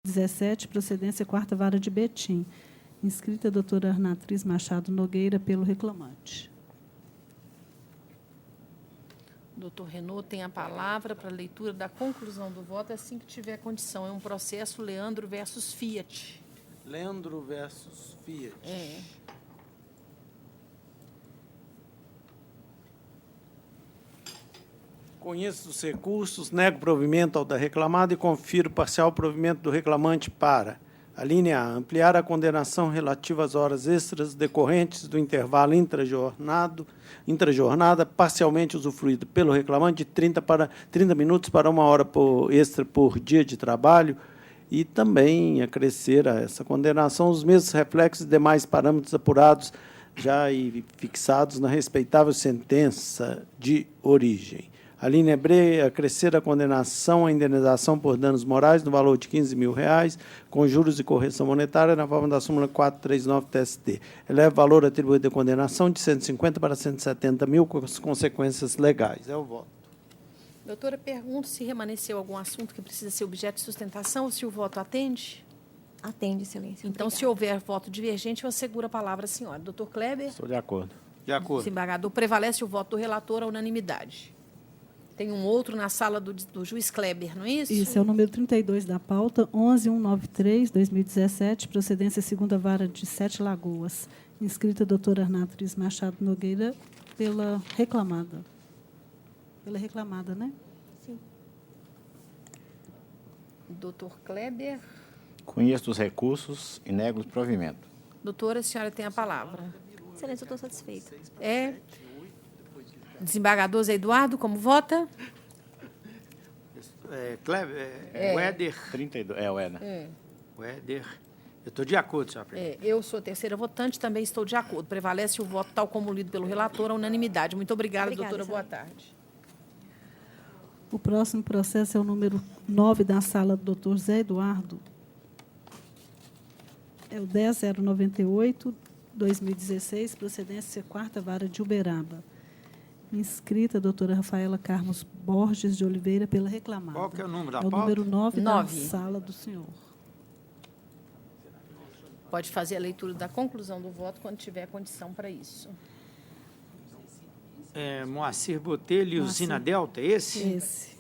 17, procedência quarta vara de Betim. Inscrita a doutora Arnatriz Machado Nogueira, pelo reclamante. Doutor Renaud tem a palavra para a leitura da conclusão do voto, assim que tiver condição. É um processo Leandro versus Fiat. Leandro versus Fiat. É. Conheço os recursos, nego provimento ao da reclamada e confiro parcial provimento do reclamante para: a linha A, ampliar a condenação relativa às horas extras decorrentes do intervalo intrajornada parcialmente usufruído pelo reclamante de 30 minutos para 1 hora extra por dia de trabalho, e também acrescer a essa condenação os mesmos reflexos e demais parâmetros apurados já e fixados na respeitável sentença de origem. A linha B, acrescer a condenação à indenização por danos morais no valor de R$ 15.000, com juros e correção monetária, na forma da súmula 439 TST. Eleva o valor atribuído à condenação de 150 para 170 mil, com as consequências legais. É o voto. Doutora, pergunto se remanesceu algum assunto que precisa ser objeto de sustentação ou se o voto atende. Atende, excelência. Então, Obrigada. se houver voto divergente, eu asseguro a palavra à senhora. Doutor Kleber? Estou de acordo. De acordo. Desembargador, prevalece o voto do relator à unanimidade. Tem um outro na sala do juiz Kleber, não é isso? Isso, é o número 32 da pauta, 11193, 2017, procedência segunda vara de Sete Lagoas. Inscrita a doutora Arnatriz Machado Nogueira, pela reclamada. Pela reclamada, né? Sim. Doutor Kleber. Conheço os recursos e nego o provimento. Doutora, a senhora tem a palavra. Excelência, eu estou satisfeita. É. Desembargador Zé Eduardo, como vota? O Éder. 32, o Eda. O Éder. Eu estou de acordo, senhora presidente. Eu sou a terceira votante, também estou de acordo. Prevalece o voto tal como lido pelo relator, à unanimidade. Muito obrigada, doutora. Boa tarde. O próximo processo é o número 9 da sala do doutor Zé Eduardo. É o 10098, 2016, procedência quarta vara de Uberaba. Inscrita a doutora Rafaela Carlos Borges de Oliveira, pela reclamada. Qual que é o número da É pauta? o número 9 da 9. sala do senhor. Pode fazer a leitura da conclusão do voto quando tiver condição para isso. Moacir Botelho e Usina Delta, é esse? Esse.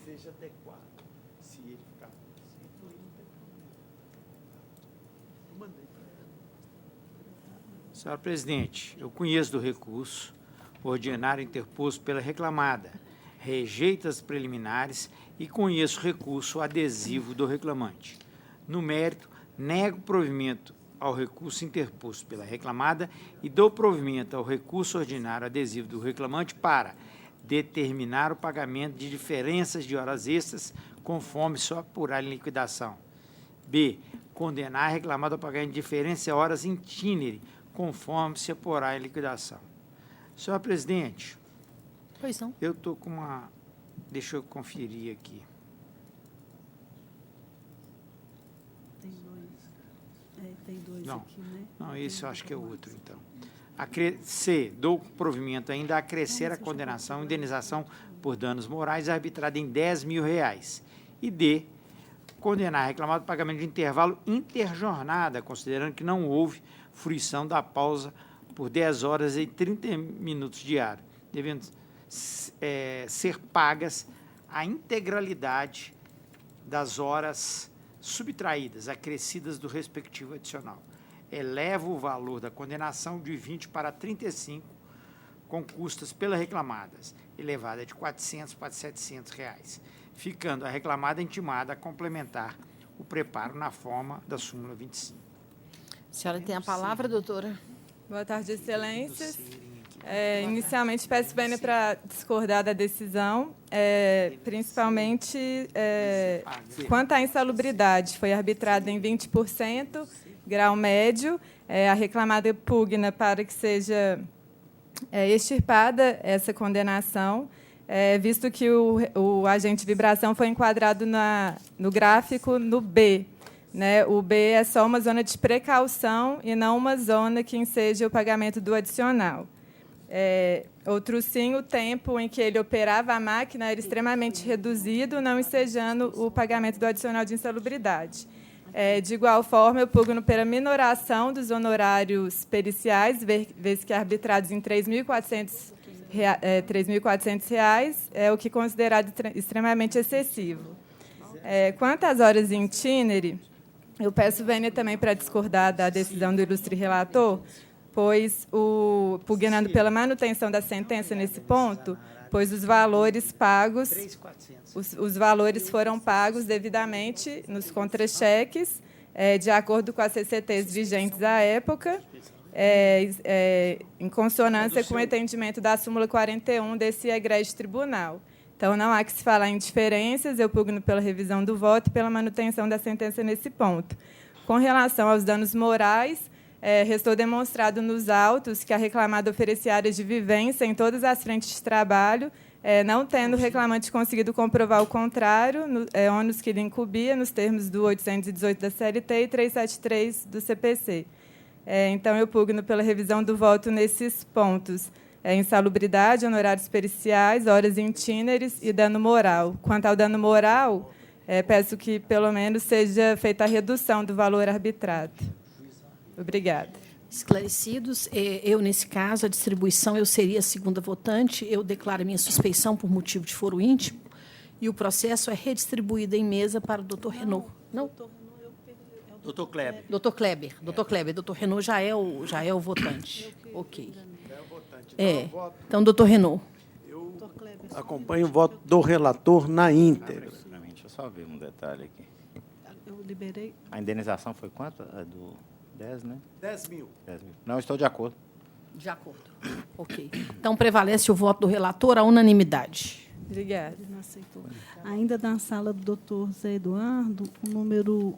Senhora presidente, eu conheço do recurso ordinário interposto pela reclamada, rejeita as preliminares e conheço o recurso adesivo do reclamante. No mérito, nego provimento ao recurso interposto pela reclamada e dou provimento ao recurso ordinário adesivo do reclamante para determinar o pagamento de diferenças de horas extras conforme só apurar em liquidação. B. Condenar a reclamada ao pagamento de diferença de horas in itinere, conforme se apurar em liquidação. Senhora presidente, Pois não. eu estou com uma... Deixa eu conferir aqui. Tem dois Não. aqui, né? Não, esse eu acho que é outro, então. C. Dou provimento ainda a acrescer a condenação e indenização por danos morais arbitrada em R$10.000. E D. Condenar reclamado ao pagamento de intervalo interjornada, considerando que não houve fruição da pausa por 10 horas e 30 minutos diários, devendo ser pagas a integralidade das horas subtraídas, acrescidas do respectivo adicional. Eleva o valor da condenação de 20 para 35, com custas pelas reclamadas, elevada de R$400 para R$700, ficando a reclamada intimada a complementar o preparo na forma da súmula 25. A senhora tem a palavra, doutora? Boa tarde, excelências. Inicialmente, peço vênia para discordar da decisão, principalmente quanto à insalubridade. Foi arbitrada em 20%, grau médio. A reclamada pugna para que seja extirpada essa condenação, visto que o agente de vibração foi enquadrado no gráfico no B. Né? O B é só uma zona de precaução e não uma zona que enseja o pagamento do adicional. Outro sim, o tempo em que ele operava a máquina era extremamente reduzido, não ensejando o pagamento do adicional de insalubridade. De igual forma, eu pugno pela minoração dos honorários periciais, vez que arbitrados em R$ 3.400, o que é considerado extremamente excessivo. Quanto às horas in itinere, eu peço vênia também para discordar da decisão do ilustre relator, pois, pugnando pela manutenção da sentença nesse ponto, pois os valores pagos, os valores foram pagos devidamente nos contra-cheques, de acordo com as CCTs vigentes à época, em consonância com o entendimento da súmula 41 desse egrégio tribunal. Então, não há que se falar em diferenças, eu pugno pela revisão do voto e pela manutenção da sentença nesse ponto. Com relação aos danos morais, restou demonstrado nos autos que a reclamada oferecia áreas de vivência em todas as frentes de trabalho, não tendo o reclamante conseguido comprovar o contrário, ônus que lhe incumbia, nos termos do 818 da CLT e 373 do CPC. Então, eu pugno pela revisão do voto nesses pontos. Insalubridade, honorários periciais, horas in itineres e dano moral. Quanto ao dano moral, peço que, pelo menos, seja feita a redução do valor arbitrado. Obrigada. Esclarecidos. Eu, nesse caso, a distribuição, eu seria a segunda votante, eu declaro a minha suspeição por motivo de foro íntimo, e o processo é redistribuído em mesa para o doutor Renaud. Não? Doutor Kleber. Doutor Kleber. Doutor Kleber. Doutor Renaud já é o votante. Ok. Então, doutor Renaud. Acompanho o voto do relator na íntegra. Deixa eu só ver um detalhe aqui. Eu liberei. A indenização foi quanto? A do 10, né? 10 mil. 10 mil. Não, estou de acordo. De acordo. Ok. Então, prevalece o voto do relator à unanimidade. Obrigada. Ele não aceitou. Ainda na sala do doutor Zé Eduardo, o número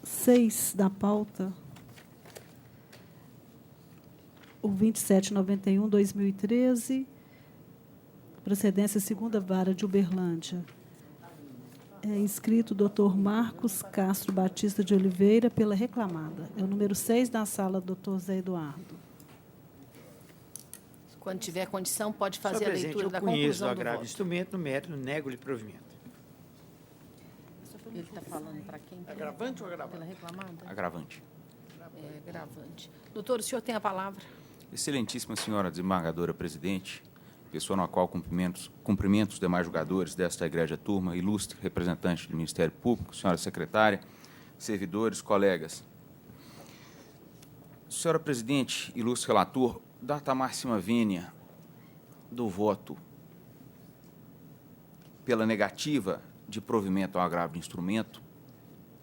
6 da pauta, o 2791/2013, procedência segunda vara de Uberlândia. Inscrito o doutor Marcos Castro Batista de Oliveira pela reclamada. É o número 6 da sala do doutor Zé Eduardo. Quando tiver condição, pode fazer Senhor a presidente, leitura da eu conheço o conclusão do agravo de voto. instrumento, no mérito, nego-lhe provimento. Ele está falando para quem? Agravante ou agravante? Pela reclamada? Agravante. Agravante. Doutor, o senhor tem a palavra. Excelentíssima senhora desembargadora presidente, pessoa na qual cumprimento os demais julgadores desta egrégia turma, ilustre representante do Ministério Público, senhora secretária, servidores, colegas. Senhora presidente, ilustre relator, data máxima vênia do voto pela negativa de provimento ao agravo de instrumento,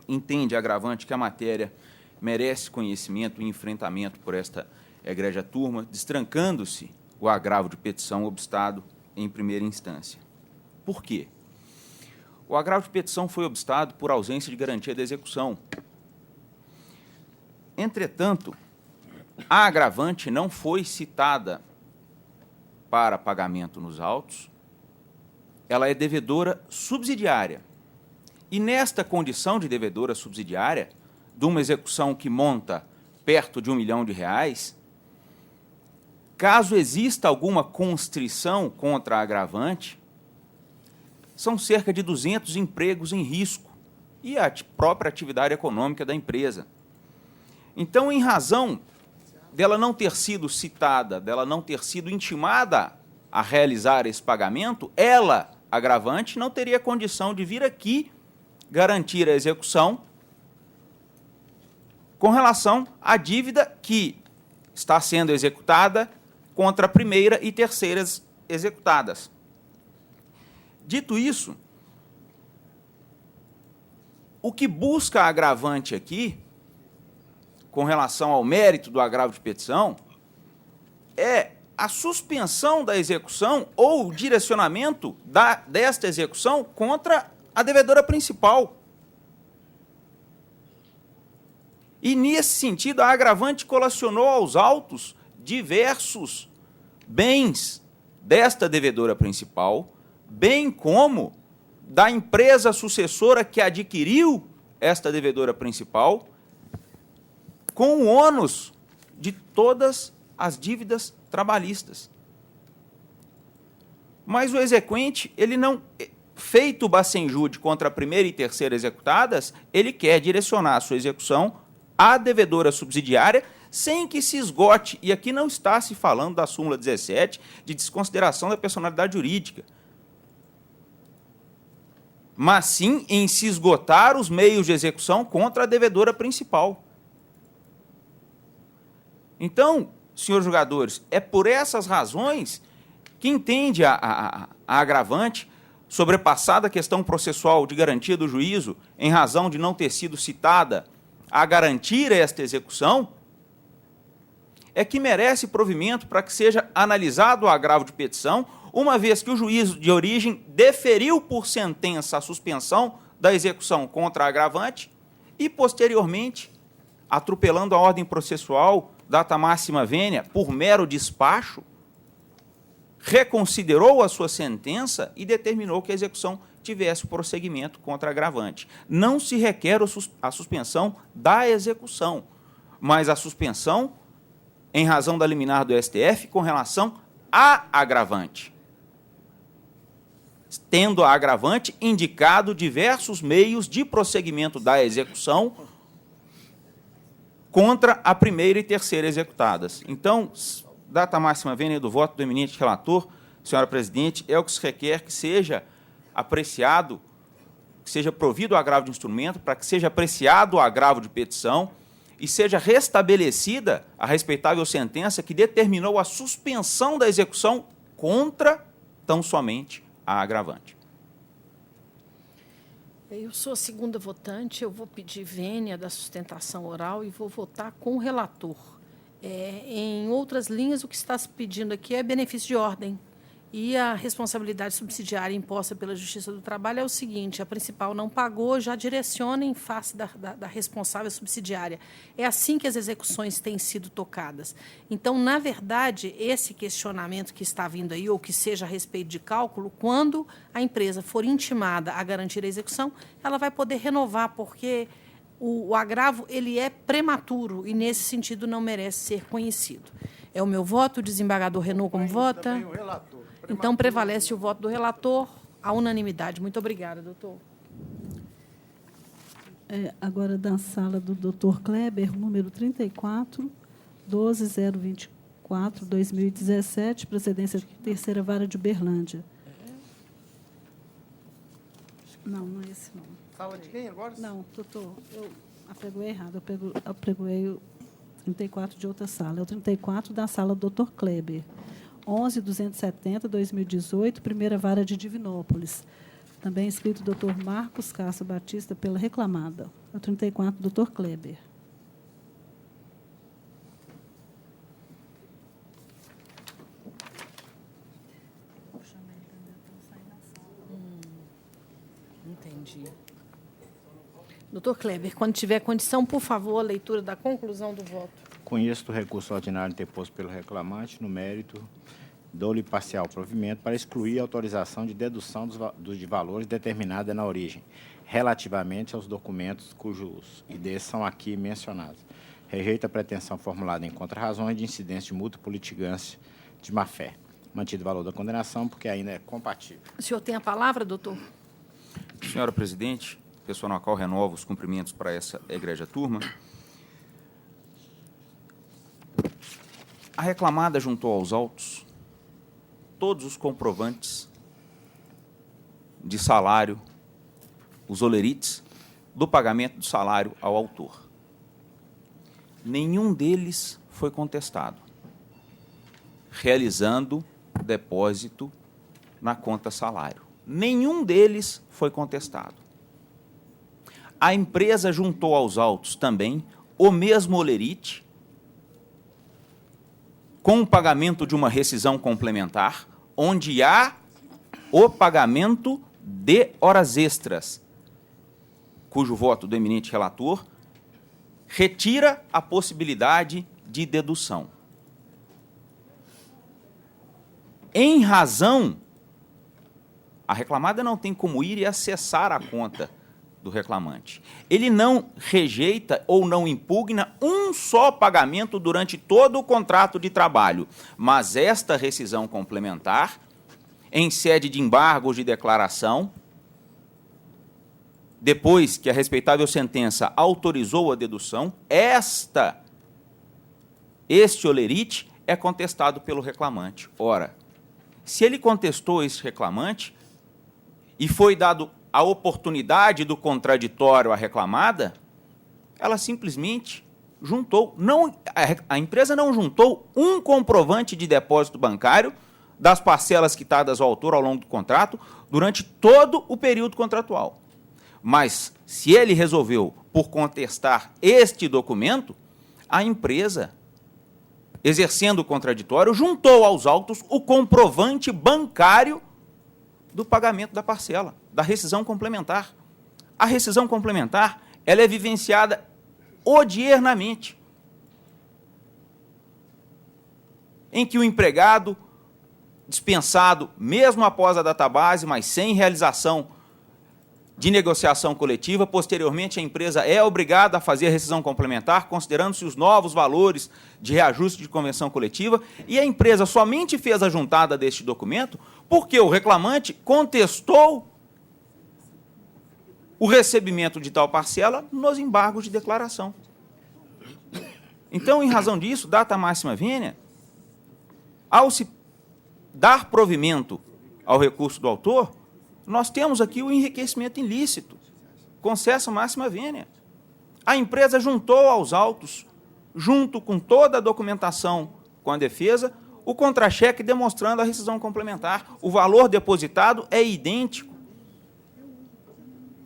entende agravante que a matéria merece conhecimento e enfrentamento por esta egrégia turma, destrancando-se o agravo de petição obstado em primeira instância. Por quê? O agravo de petição foi obstado por ausência de garantia da execução. Entretanto, a agravante não foi citada para pagamento nos autos, ela é devedora subsidiária. E nesta condição de devedora subsidiária, de uma execução que monta perto de R$1 milhão, caso exista alguma constrição contra a agravante, são cerca de 200 empregos em risco e a própria atividade econômica da empresa. Então, em razão dela não ter sido citada, dela não ter sido intimada a realizar esse pagamento, ela, agravante, não teria condição de vir aqui garantir a execução com relação à dívida que está sendo executada contra a primeira e terceiras executadas. Dito isso, o que busca a agravante aqui, com relação ao mérito do agravo de petição, é a suspensão da execução ou o direcionamento desta execução contra a devedora principal. E, nesse sentido, a agravante colacionou aos autos diversos bens desta devedora principal, bem como da empresa sucessora que adquiriu esta devedora principal, com o ônus de todas as dívidas trabalhistas. Mas o exequente, ele não feito o bacenjude contra a primeira e terceira executadas, ele quer direcionar a sua execução à devedora subsidiária sem que se esgote, e aqui não está se falando da súmula 17, de desconsideração da personalidade jurídica, mas sim em se esgotar os meios de execução contra a devedora principal. Então, senhores julgadores, é por essas razões que entende a agravante, sobrepassada a questão processual de garantia do juízo, em razão de não ter sido citada a garantir esta execução, é que merece provimento para que seja analisado o agravo de petição, uma vez que o juízo de origem deferiu por sentença a suspensão da execução contra a agravante e, posteriormente, atropelando a ordem processual, data máxima vênia, por mero despacho, reconsiderou a sua sentença e determinou que a execução tivesse prosseguimento contra a agravante. Não se requer a suspensão da execução, mas a suspensão em razão da liminar do STF com relação à agravante, tendo a agravante indicado diversos meios de prosseguimento da execução contra a primeira e terceira executadas. Então, data máxima vênia do voto do eminente relator, senhora presidente, é o que se requer que seja apreciado, que seja provido o agravo de instrumento, para que seja apreciado o agravo de petição e seja restabelecida a respeitável sentença que determinou a suspensão da execução contra tão somente a agravante. Eu sou a segunda votante, eu vou pedir vênia da sustentação oral e vou votar com o relator. Em outras linhas, o que está se pedindo aqui é benefício de ordem. E a responsabilidade subsidiária imposta pela Justiça do Trabalho é o seguinte: a principal não pagou, já direciona em face da responsável subsidiária. É assim que as execuções têm sido tocadas. Então, na verdade, esse questionamento que está vindo aí, ou que seja a respeito de cálculo, quando a empresa for intimada a garantir a execução, ela vai poder renovar, porque o agravo ele é prematuro e, nesse sentido, não merece ser conhecido. É o meu voto. O desembargador Renaud como vota? Também o relator. Então, prevalece o voto do relator, à unanimidade. Muito obrigada, doutor. Agora, da sala do doutor Kleber, número 34, 12024, 2017, procedência terceira vara de Uberlândia. Não, não é esse, não. Sala de quem agora? Não, doutor, eu apregoei errado. Eu apregoei o 34 de outra sala. É o 34 da sala do doutor Kleber. 11.270, 2018, primeira vara de Divinópolis. Também escrito doutor Marcos Castro Batista pela reclamada. É o 34, doutor Kleber. Entendi. Doutor Kleber, quando tiver condição, por favor, a leitura da conclusão do voto. Conheço do recurso ordinário interposto pelo reclamante, no mérito, dou-lhe parcial provimento para excluir a autorização de dedução dos valores determinada na origem, relativamente aos documentos cujos IDs são aqui mencionados. Rejeita a pretensão formulada em contra-razões de incidência de multa por litigância de má-fé. Mantido o valor da condenação, porque ainda é compatível. O senhor tem a palavra, doutor? Senhora presidente, pessoa na qual renovo os cumprimentos para essa egrégia turma. A reclamada juntou aos autos todos os comprovantes de salário, os olerites, do pagamento do salário ao autor. Nenhum deles foi contestado, realizando depósito na conta salário. Nenhum deles foi contestado. A empresa juntou aos autos também o mesmo olerite, com o pagamento de uma rescisão complementar, onde há o pagamento de horas extras, cujo voto do eminente relator retira a possibilidade de dedução. Em razão, a reclamada não tem como ir e acessar a conta do reclamante. Ele não rejeita ou não impugna um só pagamento durante todo o contrato de trabalho, mas esta rescisão complementar, em sede de embargos de declaração, depois que a respeitável sentença autorizou a dedução, este olerite é contestado pelo reclamante. Ora, se ele contestou esse reclamante e foi dado a oportunidade do contraditório à reclamada, ela simplesmente juntou, a empresa não juntou um comprovante de depósito bancário das parcelas quitadas ao autor ao longo do contrato durante todo o período contratual. Mas, se ele resolveu por contestar este documento, a empresa, exercendo o contraditório, juntou aos autos o comprovante bancário do pagamento da parcela, da rescisão complementar. A rescisão complementar, ela é vivenciada odiernamente, em que o empregado, dispensado, mesmo após a database, mas sem realização de negociação coletiva, posteriormente a empresa é obrigada a fazer a rescisão complementar, considerando-se os novos valores de reajuste de convenção coletiva, e a empresa somente fez a juntada deste documento porque o reclamante contestou o recebimento de tal parcela nos embargos de declaração. Então, em razão disso, data máxima vênia, ao se dar provimento ao recurso do autor, nós temos aqui o enriquecimento ilícito, concessa máxima vênia. A empresa juntou aos autos, junto com toda a documentação com a defesa, o contra-cheque demonstrando a rescisão complementar. O valor depositado é idêntico.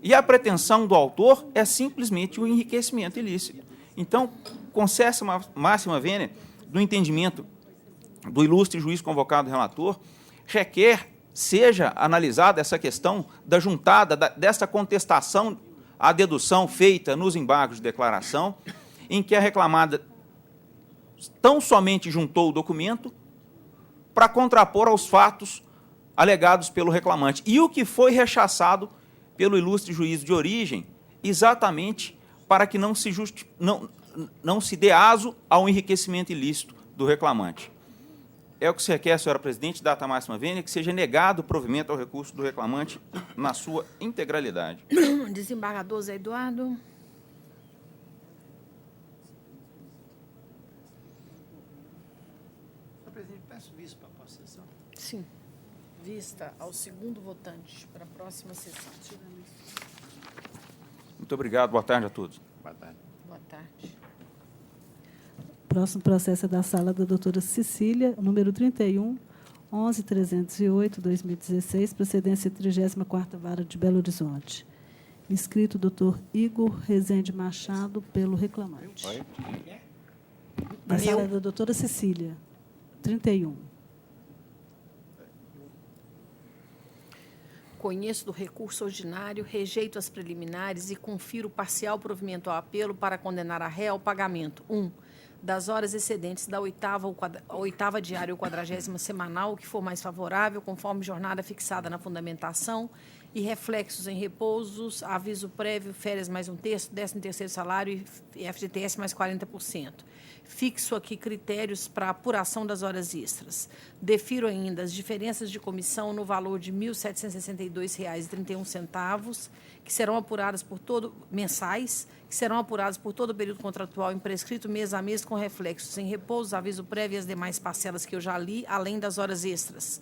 E a pretensão do autor é simplesmente o enriquecimento ilícito. Então, concessa máxima vênia, do entendimento do ilustre juiz convocado relator, requer seja analisada essa questão da juntada, dessa contestação à dedução feita nos embargos de declaração, em que a reclamada tão somente juntou o documento para contrapor aos fatos alegados pelo reclamante. E o que foi rechaçado pelo ilustre juiz de origem, exatamente para que não se dê aso ao enriquecimento ilícito do reclamante. É o que se requer, senhora presidente, data máxima vênia, que seja negado o provimento ao recurso do reclamante na sua integralidade. Desembargador Zé Eduardo. Senhor presidente, peço visto para a próxima sessão. Sim. Vista ao segundo votante para a próxima sessão. Muito obrigado. Boa tarde a todos. Boa tarde. Boa tarde. Próximo processo é da sala da doutora Cecília, número 31, 11.308/2016, procedência 34ª Vara de Belo Horizonte. Inscrito doutor Igor Rezende Machado, pelo reclamante. Oi? Da sala da doutora Cecília, 31. Conheço do recurso ordinário, rejeito as preliminares e confiro parcial provimento ao apelo para condenar a ré ao pagamento. 1. Das horas excedentes da oitava diária ou 40ª semanal, o que for mais favorável, conforme jornada fixada na fundamentação, e reflexos em repousos, aviso prévio, férias mais 1/3, 13º salário e FGTS mais 40%. Fixo aqui critérios para apuração das horas extras. Defiro ainda as diferenças de comissão no valor de R$ 1.762,31, que serão apuradas mensais, que serão apuradas por todo o período contratual imprescrito mês a mês, com reflexos em repouso, aviso prévio e as demais parcelas que eu já li, além das horas extras.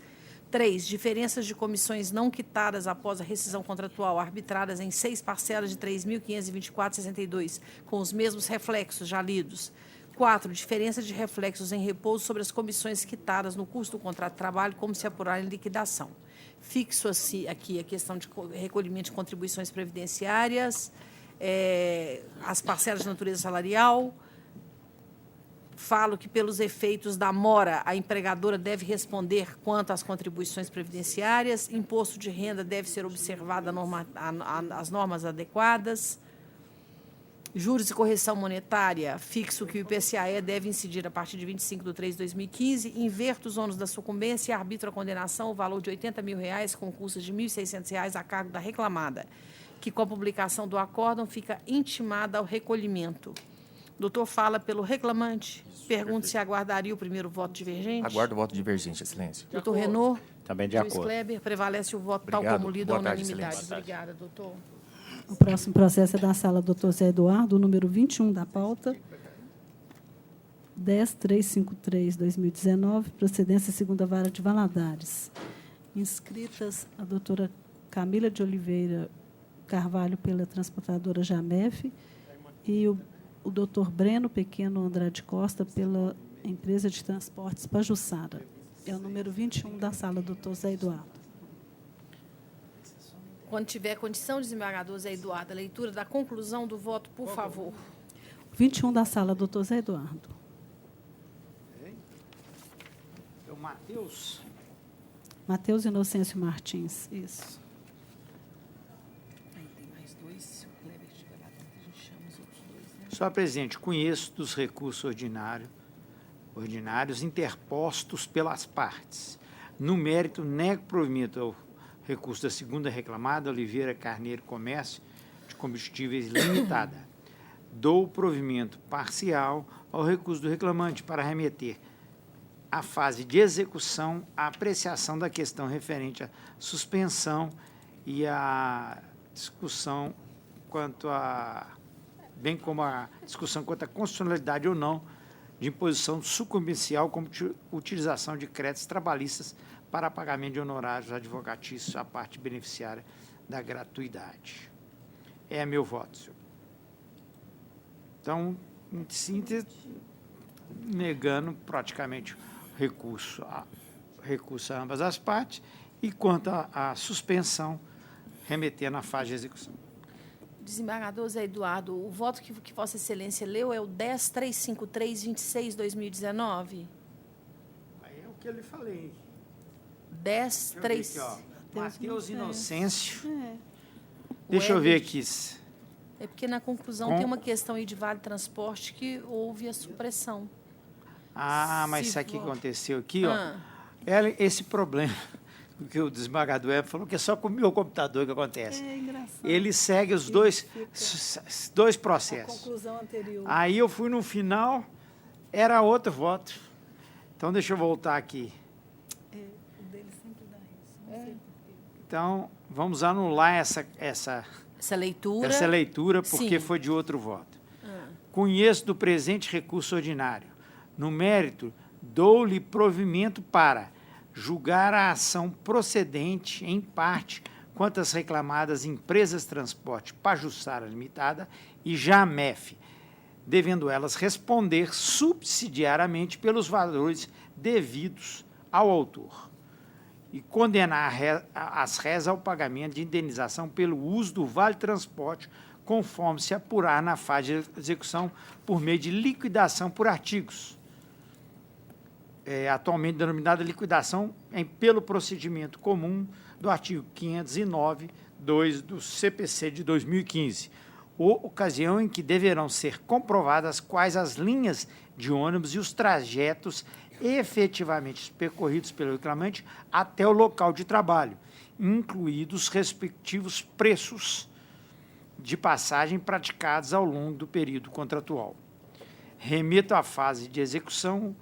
3. Diferenças de comissões não quitadas após a rescisão contratual, arbitradas em 6 parcelas de R$ 3.524,62, com os mesmos reflexos já lidos. 4. Diferença de reflexos em repouso sobre as comissões quitadas no curso do contrato de trabalho, como se apurar em liquidação. Fixo aqui a questão de recolhimento de contribuições previdenciárias, as parcelas de natureza salarial. Falo que, pelos efeitos da mora, a empregadora deve responder quanto às contribuições previdenciárias, imposto de renda deve ser observado as normas adequadas. Juros e correção monetária, fixo que o IPCAE deve incidir a partir de 25/3/2015, inverto os ônus da sucumbência e arbitro a condenação o valor de R$ 80 mil com custas de R$ 1.600 a cargo da reclamada, que com a publicação do acórdão fica intimada ao recolhimento. Doutor fala pelo reclamante. Pergunto se aguardaria o primeiro voto divergente. Aguardo o voto divergente, excelência. Doutor Renaud. Também de Juiz acordo. Kleber, prevalece o voto tal Obrigado. como lido à Boa tarde, unanimidade. excelência. Obrigada, doutor. O próximo processo é da sala Dr. Zé Eduardo, o número 21 da pauta, 10.353/2019, procedência segunda vara de Valadares. Inscritas a doutora Camila de Oliveira Carvalho pela transportadora Jamef e o doutor Breno Pequeno Andrade Costa pela empresa de transportes Pajuçara. É o número 21 da sala Dr. Zé Eduardo. Quando tiver condição, desembargador Zé Eduardo, a leitura da conclusão do voto, por favor. 21 da sala Dr. Zé Eduardo. É o Matheus. Matheus Inocêncio Martins. Isso. Aí tem mais dois, se o Kleber estiver lá dentro, a gente chama os outros dois, né? Senhor presidente, conheço dos recursos ordinários interpostos pelas partes. No mérito, nego provimento ao recurso da segunda reclamada, Oliveira Carneiro Comércio de Combustíveis Limitada. Dou provimento parcial ao recurso do reclamante para remeter à fase de execução a apreciação da questão referente à suspensão e à discussão quanto a, bem como a discussão quanto à constitucionalidade ou não de imposição sucumbencial como utilização de créditos trabalhistas para pagamento de honorários advocatícios à parte beneficiária da gratuidade. É meu voto, senhor. Então, em síntese, negando praticamente recurso a ambas as partes e quanto à suspensão, remetendo à fase de execução. Desembargador Zé Eduardo, o voto que Vossa Excelência leu é o 10.353/26/2019? Aí é o que eu lhe falei. 10.3... Matheus Inocêncio. É. Deixa eu ver aqui. É porque na conclusão tem uma questão aí de Vale Transporte que houve a supressão. Ah, mas Se isso aqui for- aconteceu aqui, ó. Ah. Esse problema que o desembargador falou que é só com o meu computador que acontece. É engraçado. Ele segue os dois A processos. conclusão anterior. Aí eu fui no final, era outro voto. Então, deixa eu voltar aqui. O dele sempre dá isso. Não sei por quê. Então, vamos anular essa Essa leitura... leitura, porque Sim. foi de outro voto. Conheço do presente recurso ordinário. No mérito, dou-lhe provimento para julgar a ação procedente, em parte, quanto às reclamadas Empresas de Transporte Pajuçara Limitada e Jamef, devendo elas responder subsidiariamente pelos valores devidos ao autor e condenar as réis ao pagamento de indenização pelo uso do Vale Transporte, conforme se apurar na fase de execução por meio de liquidação por artigos, atualmente denominada liquidação pelo procedimento comum do artigo 509(2) do CPC de 2015, ocasião em que deverão ser comprovadas quais as linhas de ônibus e os trajetos efetivamente percorridos pelo reclamante até o local de trabalho, incluídos os respectivos preços de passagem praticados ao longo do período contratual. Remeto à fase de execução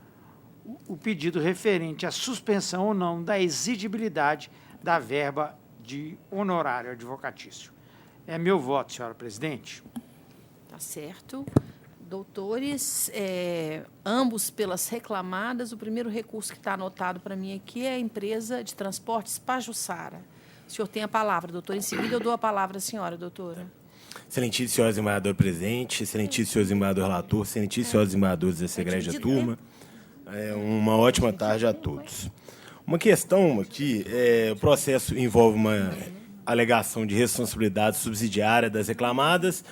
o pedido referente à suspensão ou não da exigibilidade da verba de honorário advocatício. É meu voto, senhora presidente. Tá certo. Doutores, ambos pelas reclamadas, o primeiro recurso que está anotado para mim aqui é a empresa de transportes Pajuçara. O senhor tem a palavra, doutor. Em seguida, eu dou a palavra à senhora, doutora. Excelentíssimo senhor desembargador presente, excelentíssimo senhor desembargador relator, excelentíssimo senhores desembargadores dessa egrégia turma. Uma ótima tarde a todos. Uma questão aqui, o processo envolve uma alegação de responsabilidade subsidiária das reclamadas,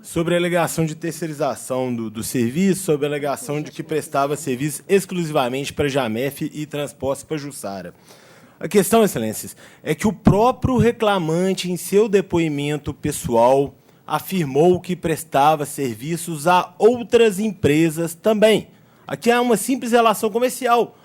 sobre a alegação de terceirização do serviço, sobre a alegação de que prestava serviço exclusivamente para Jamef e Transportes Pajuçara. A questão, excelências, é que o próprio reclamante, em seu depoimento pessoal, afirmou que prestava serviços a outras empresas também. Aqui há uma simples relação comercial.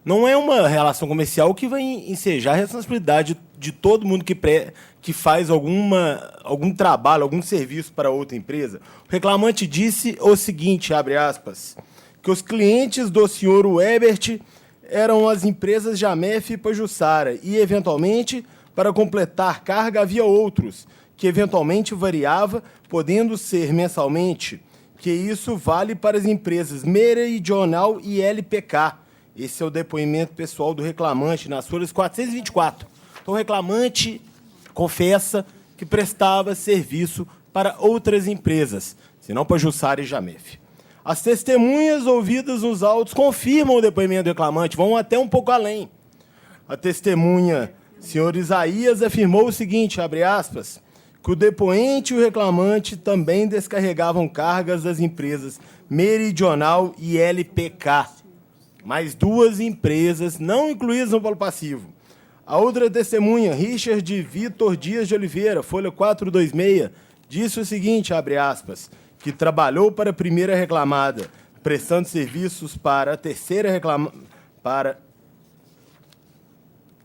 Não é uma relação comercial que vai ensejar a responsabilidade de todo mundo que faz algum trabalho, algum serviço para outra empresa. O reclamante disse o seguinte, abre aspas, que os clientes do senhor Webert eram as empresas Jamef e Pajuçara e, eventualmente, para completar carga, havia outros, que eventualmente variava, podendo ser mensalmente, que isso vale para as empresas Meridional e LPK. Esse é o depoimento pessoal do reclamante nas folhas 424. Então, o reclamante confessa que prestava serviço para outras empresas, senão para Jussara e Jamef. As testemunhas ouvidas nos autos confirmam o depoimento do reclamante, vão até um pouco além. A testemunha, senhor Isaías, afirmou o seguinte, abre aspas, que o depoente e o reclamante também descarregavam cargas das empresas Meridional e LPK, mais duas empresas não incluídas no polo passivo. A outra testemunha, Richard Vitor Dias de Oliveira, folha 426, disse o seguinte, abre aspas, que trabalhou para a primeira reclamada, prestando serviços para a terceira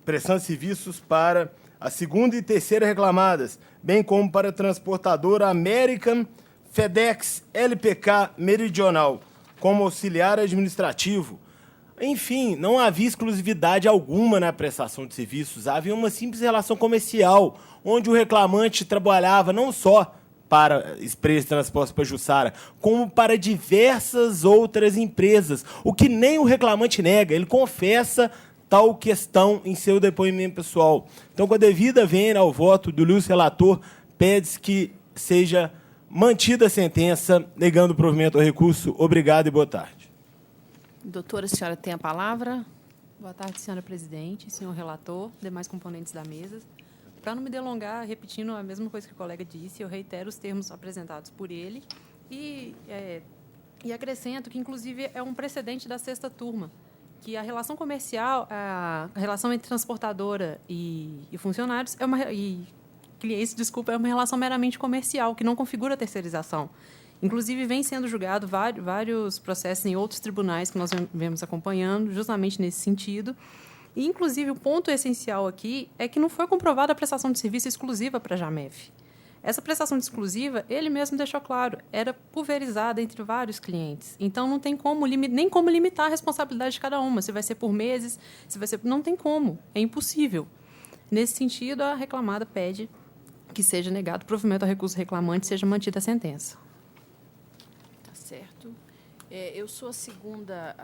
prestando serviços para a segunda e terceira reclamadas, bem como para a transportadora American FedEx LPK Meridional, como auxiliar administrativo. Enfim, não havia exclusividade alguma na prestação de serviços, havia uma simples relação comercial, onde o reclamante trabalhava não só para empresas de transporte para Jussara, como para diversas outras empresas, o que nem o reclamante nega, ele confessa tal questão em seu depoimento pessoal. Então, com a devida vênia ao voto do ilustre relator, pede-se que seja mantida a sentença, negando o provimento ao recurso. Obrigado e boa tarde. Doutora, a senhora tem a palavra. Boa tarde, senhora presidente, senhor relator, demais componentes da mesa. Para não me delongar, repetindo a mesma coisa que o colega disse, eu reitero os termos apresentados por ele e acrescento que, inclusive, é um precedente da sexta turma, que a relação comercial, a relação entre transportadora e funcionários e clientes, desculpa, é uma relação meramente comercial, que não configura terceirização. Inclusive, vem sendo julgado vários processos em outros tribunais que nós vemos acompanhando, justamente nesse sentido. E, inclusive, o ponto essencial aqui é que não foi comprovada a prestação de serviço exclusiva para a Jamef. Essa prestação de exclusiva, ele mesmo deixou claro, era pulverizada entre vários clientes. Então, não tem nem como limitar a responsabilidade de cada uma, se vai ser por meses, se vai ser... Não tem como, é impossível. Nesse sentido, a reclamada pede que seja negado o provimento ao recurso reclamante e seja mantida a sentença. Tá certo. Eu sou a segunda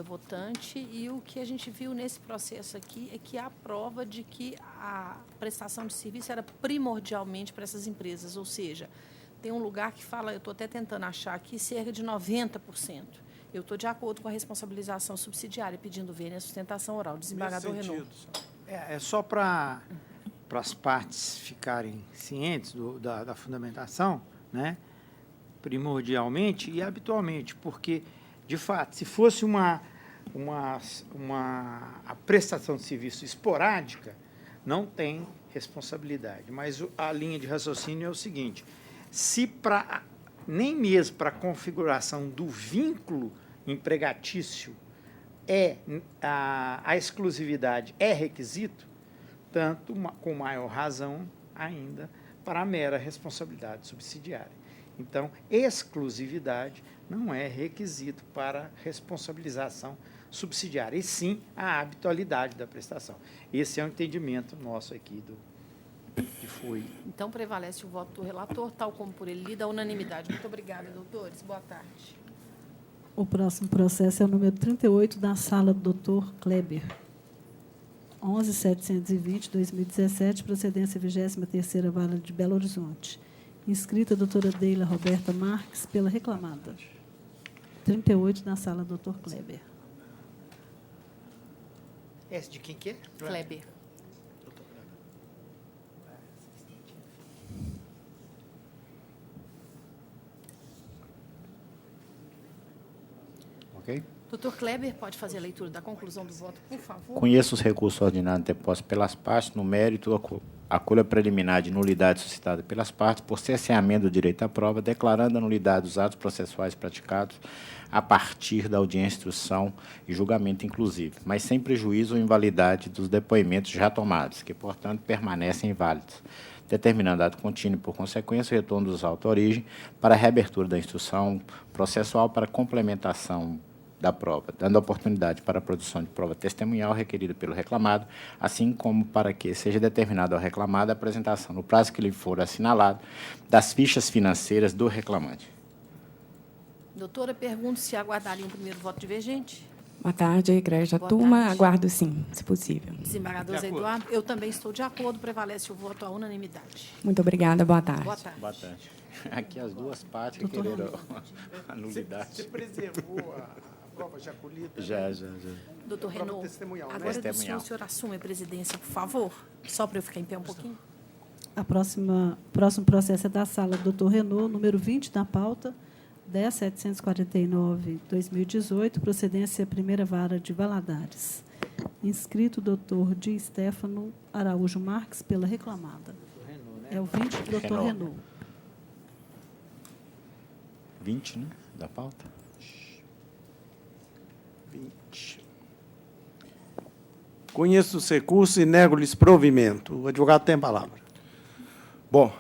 votante e o que a gente viu nesse processo aqui é que há prova de que a prestação de serviço era primordialmente para essas empresas, ou seja, tem um lugar que fala, eu estou até tentando achar aqui, cerca de 90%. Eu estou de acordo com a responsabilização subsidiária, pedindo vênia a sustentação oral. Desembargador Renaud. É só para as partes ficarem cientes da fundamentação, né? Primordialmente e habitualmente, porque, de fato, se fosse a prestação de serviço esporádica, não tem responsabilidade. Mas a linha de raciocínio é o seguinte, se nem mesmo para a configuração do vínculo empregatício a exclusividade é requisito, tanto com maior razão ainda para a mera responsabilidade subsidiária. Então, exclusividade não é requisito para responsabilização subsidiária, e sim a habitualidade da prestação. Esse é o entendimento nosso aqui que foi. Então, prevalece o voto do relator, tal como por ele lida, a unanimidade. Muito obrigada, doutores. Boa tarde. O próximo processo é o número 38, da sala do doutor Kleber. 11.720/2017, procedência 23ª Vara de Belo Horizonte. Inscrita a doutora Deila Roberta Marques, pela reclamada. 38, na sala, doutor Kleber. Esse de quem que é? Kleber. Ok? Doutor Kleber, pode fazer a leitura da conclusão do voto, por favor? Conheço os recursos ordinários antepostos pelas partes, no mérito, a acolha preliminar de nulidade suscitada pelas partes, por cerceamento do direito à prova, declarando a nulidade dos atos processuais praticados a partir da audiência, instrução e julgamento inclusive, mas sem prejuízo ou invalidade dos depoimentos já tomados, que, portanto, permanecem inválidos, determinando ato contínuo, por consequência, o retorno dos autos à origem para a reabertura da instrução processual para complementação da prova, dando oportunidade para a produção de prova testemunhal requerida pelo reclamado, assim como para que seja determinado ao reclamado a apresentação, no prazo que lhe for assinalado, das fichas financeiras do reclamante. Doutora, pergunto se aguardaria um primeiro voto divergente. Boa tarde, egrégia turma. Aguardo sim, se possível. Desembargador Zé Eduardo, eu também estou de acordo, prevalece o voto à unanimidade. Muito obrigada, boa tarde. Boa tarde. Boa tarde. Aqui as duas partes que quereram a nulidade. Você preservou a prova já colhida? Já. Doutor Prova Renaud, testemunhal, né? agora Testemunhal. o senhor assume a presidência, por favor, só para eu ficar em pé um pouquinho. Próximo processo é da sala do doutor Renaud, número 20 da pauta, 10.749/2018, procedência primeira vara de Valadares. Inscrito o doutor Di Stefano Araújo Marques, pela reclamada. É o 20 do doutor Renaud. 20, né, da pauta? 20. Conheço os recursos e nego-lhes provimento. O advogado tem a palavra. Bom,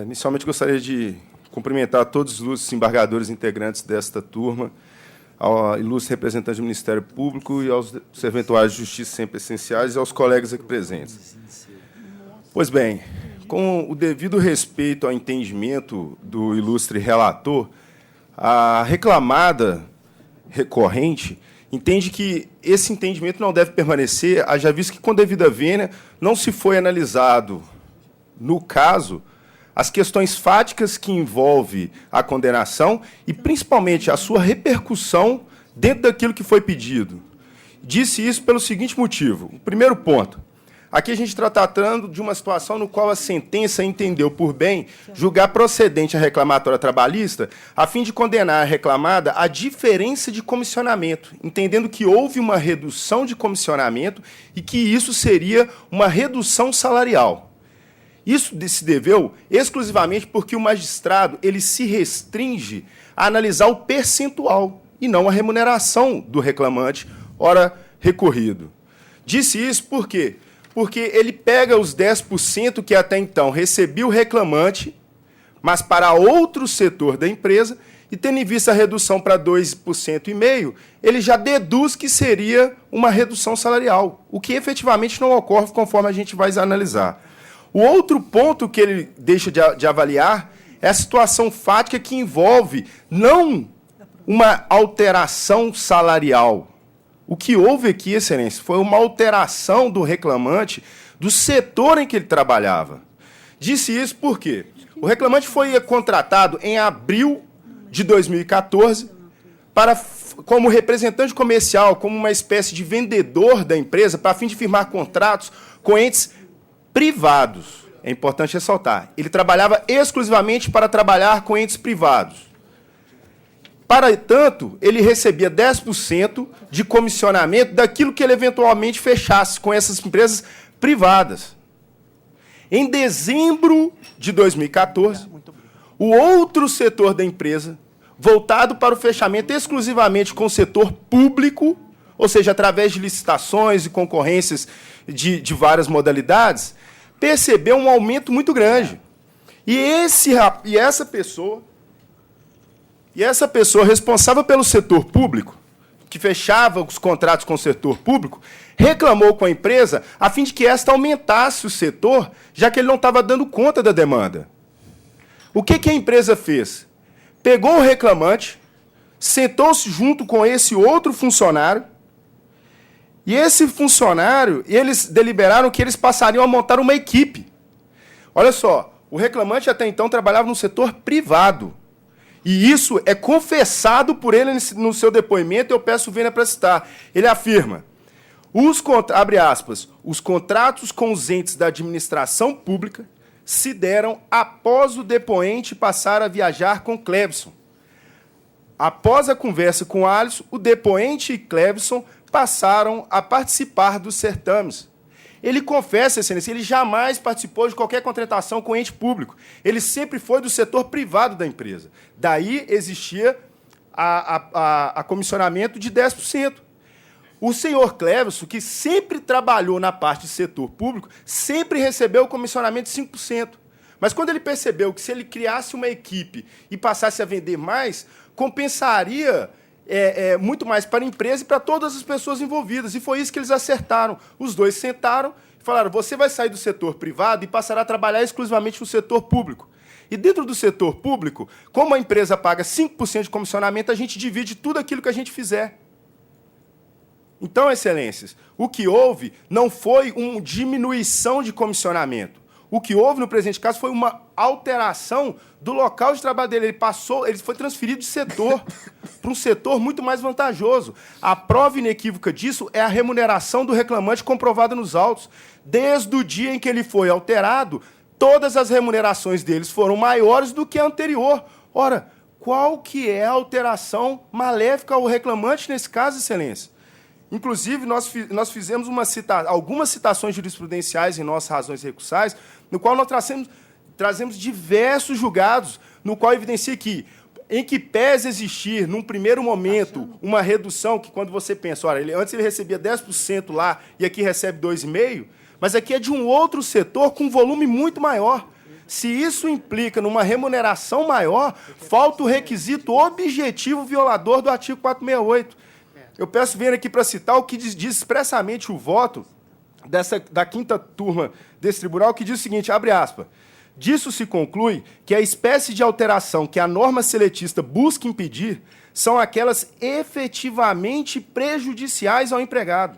inicialmente gostaria de cumprimentar todos os ilustres embargadores integrantes desta turma, ao ilustre representante do Ministério Público e aos serventuários de justiça sempre essenciais e aos colegas aqui presentes. Pois bem, com o devido respeito ao entendimento do ilustre relator, a reclamada recorrente entende que esse entendimento não deve permanecer, haja visto que, com devida vênia, não se foi analisado, no caso, as questões fáticas que envolvem a condenação e, principalmente, a sua repercussão dentro daquilo que foi pedido. Disse isso pelo seguinte motivo. O primeiro ponto. Aqui a gente está tratando de uma situação no qual a sentença entendeu por bem julgar procedente a reclamatória trabalhista a fim de condenar a reclamada à diferença de comissionamento, entendendo que houve uma redução de comissionamento e que isso seria uma redução salarial. Isso se deveu exclusivamente porque o magistrado ele se restringe a analisar o percentual e não a remuneração do reclamante, ora recorrido. Disse isso por quê? Porque ele pega os 10% que até então recebia o reclamante, mas para outro setor da empresa, e tendo em vista a redução para 2,5%, ele já deduz que seria uma redução salarial, o que efetivamente não ocorre conforme a gente vai analisar. O outro ponto que ele deixa de avaliar é a situação fática que envolve não uma alteração salarial. O que houve aqui, Excelência, foi uma alteração do reclamante do setor em que ele trabalhava. Disse isso por quê? O reclamante foi contratado em abril de 2014 como representante comercial, como uma espécie de vendedor da empresa, para fim de firmar contratos com entes privados. É importante ressaltar. Ele trabalhava exclusivamente para trabalhar com entes privados. Para tanto, ele recebia 10% de comissionamento daquilo que ele eventualmente fechasse com essas empresas privadas. Em dezembro de 2014, o outro setor da empresa, voltado para o fechamento exclusivamente com o setor público, ou seja, através de licitações e concorrências de várias modalidades, percebeu um aumento muito grande. E essa pessoa responsável pelo setor público, que fechava os contratos com o setor público, reclamou com a empresa a fim de que esta aumentasse o setor, já que ele não estava dando conta da demanda. O que a empresa fez? Pegou o reclamante, sentou-se junto com esse outro funcionário, e esse funcionário, eles deliberaram que eles passariam a montar uma equipe. Olha só, o reclamante até então trabalhava no setor privado. E isso é confessado por ele no seu depoimento, eu peço vênia para citar. Ele afirma, abre aspas, os contratos com os entes da administração pública se deram após o depoente passar a viajar com Clebson. Após a conversa com Alisson, o depoente e Clebson passaram a participar dos certames. Ele confessa, Excelência, ele jamais participou de qualquer contratação com ente público. Ele sempre foi do setor privado da empresa. Daí existia a comissionamento de 10%. O senhor Cleverson, que sempre trabalhou na parte de setor público, sempre recebeu o comissionamento de 5%. Mas quando ele percebeu que se ele criasse uma equipe e passasse a vender mais, compensaria muito mais para a empresa e para todas as pessoas envolvidas. E foi isso que eles acertaram. Os dois sentaram e falaram, você vai sair do setor privado e passará a trabalhar exclusivamente no setor público. E dentro do setor público, como a empresa paga 5% de comissionamento, a gente divide tudo aquilo que a gente fizer. Então, excelências, o que houve não foi uma diminuição de comissionamento. O que houve, no presente caso, foi uma alteração do local de trabalho dele. Ele foi transferido de setor para um setor muito mais vantajoso. A prova inequívoca disso é a remuneração do reclamante comprovada nos autos. Desde o dia em que ele foi alterado, todas as remunerações deles foram maiores do que a anterior. Ora, qual que é a alteração maléfica ao reclamante nesse caso, excelência? Inclusive, nós fizemos algumas citações jurisprudenciais em nossas razões recursais, no qual nós trazemos diversos julgados, no qual evidencia que, em que pese existir, num primeiro momento, uma redução, que quando você pensa, olha, antes ele recebia 10% lá e aqui recebe 2,5%, mas aqui é de um outro setor com volume muito maior. Se isso implica numa remuneração maior, falta o requisito objetivo violador do artigo 468. Eu peço vir aqui para citar o que diz expressamente o voto da quinta turma desse tribunal, que diz o seguinte, abre aspas, disso se conclui que a espécie de alteração que a norma seletista busca impedir são aquelas efetivamente prejudiciais ao empregado.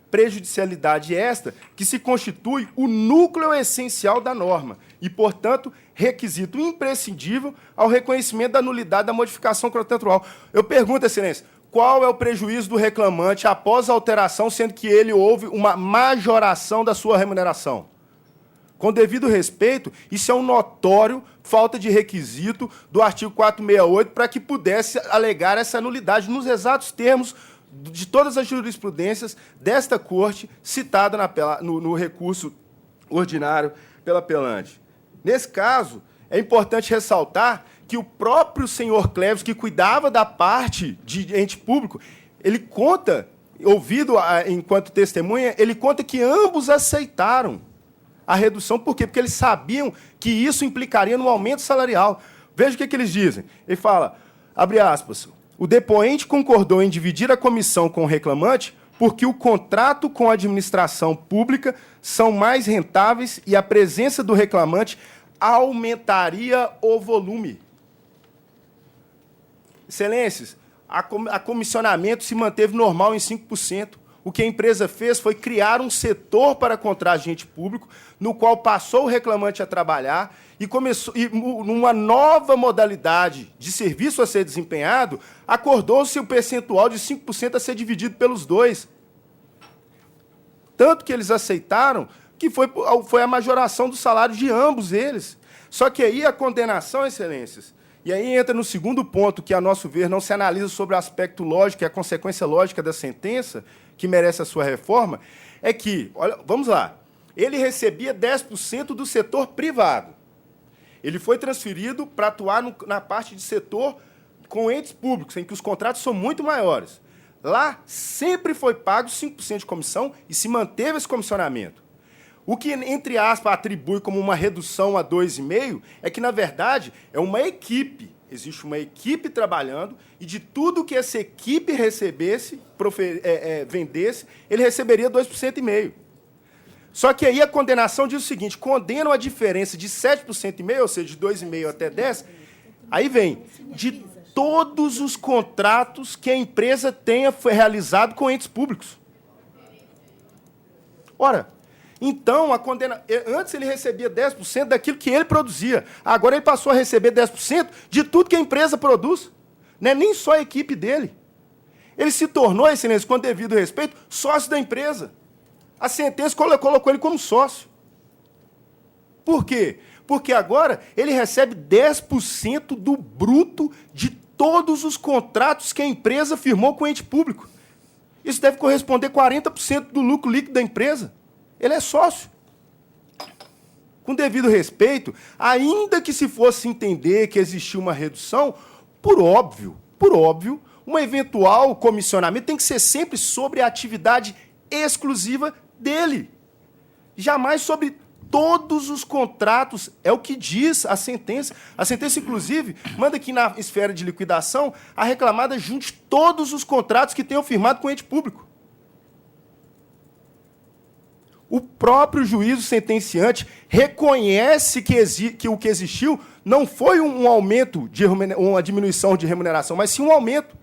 Prejudicialidade esta que se constitui o núcleo essencial da norma e, portanto, requisito imprescindível ao reconhecimento da nulidade da modificação contratual. Eu pergunto, excelência, qual é o prejuízo do reclamante após a alteração, sendo que houve uma majoração da sua remuneração? Com devido respeito, isso é um notório falta de requisito do artigo 468 para que pudesse alegar essa nulidade nos exatos termos de todas as jurisprudências desta Corte citada no recurso ordinário pela apelante. Nesse caso, é importante ressaltar que o próprio senhor Cleves, que cuidava da parte de ente público, ele conta, ouvido enquanto testemunha, ele conta que ambos aceitaram a redução. Por quê? Porque eles sabiam que isso implicaria no aumento salarial. Veja o que eles dizem. Ele fala, abre aspas, o depoente concordou em dividir a comissão com o reclamante porque o contrato com a administração pública são mais rentáveis e a presença do reclamante aumentaria o volume. Excelências, a comissionamento se manteve normal em 5%. O que a empresa fez foi criar um setor para contrato de agente público, no qual passou o reclamante a trabalhar e numa nova modalidade de serviço a ser desempenhado, acordou-se o percentual de 5% a ser dividido pelos dois. Tanto que eles aceitaram que foi a majoração do salário de ambos eles. Só que aí a condenação, excelências, e aí entra no segundo ponto, que, a nosso ver, não se analisa sobre o aspecto lógico e a consequência lógica da sentença, que merece a sua reforma, é que, olha, vamos lá, ele recebia 10% do setor privado. Ele foi transferido para atuar na parte de setor com entes públicos, em que os contratos são muito maiores. Lá sempre foi pago 5% de comissão e se manteve esse comissionamento. O que, entre aspas, atribui como uma redução a 2,5% é que, na verdade, é uma equipe. Existe uma equipe trabalhando e de tudo que essa equipe recebesse, vendesse, ele receberia 2,5%. Só que aí a condenação diz o seguinte, condenam a diferença de 7,5%, ou seja, de 2,5% até 10%, aí vem, de todos os contratos que a empresa tenha realizado com entes públicos. Ora, então, antes ele recebia 10% daquilo que ele produzia. Agora ele passou a receber 10% de tudo que a empresa produz. Não é nem só a equipe dele. Ele se tornou, excelência, com devido respeito, sócio da empresa. A sentença colocou ele como sócio. Por quê? Porque agora ele recebe 10% do bruto de todos os contratos que a empresa firmou com o ente público. Isso deve corresponder a 40% do lucro líquido da empresa. Ele é sócio. Com devido respeito, ainda que se fosse entender que existia uma redução, por óbvio, um eventual comissionamento tem que ser sempre sobre a atividade exclusiva dele. Jamais sobre todos os contratos, é o que diz a sentença. A sentença, inclusive, manda que na esfera de liquidação a reclamada junte todos os contratos que tenham firmado com o ente público. O próprio juízo sentenciante reconhece que o que existiu não foi um aumento, uma diminuição de remuneração, mas sim um aumento.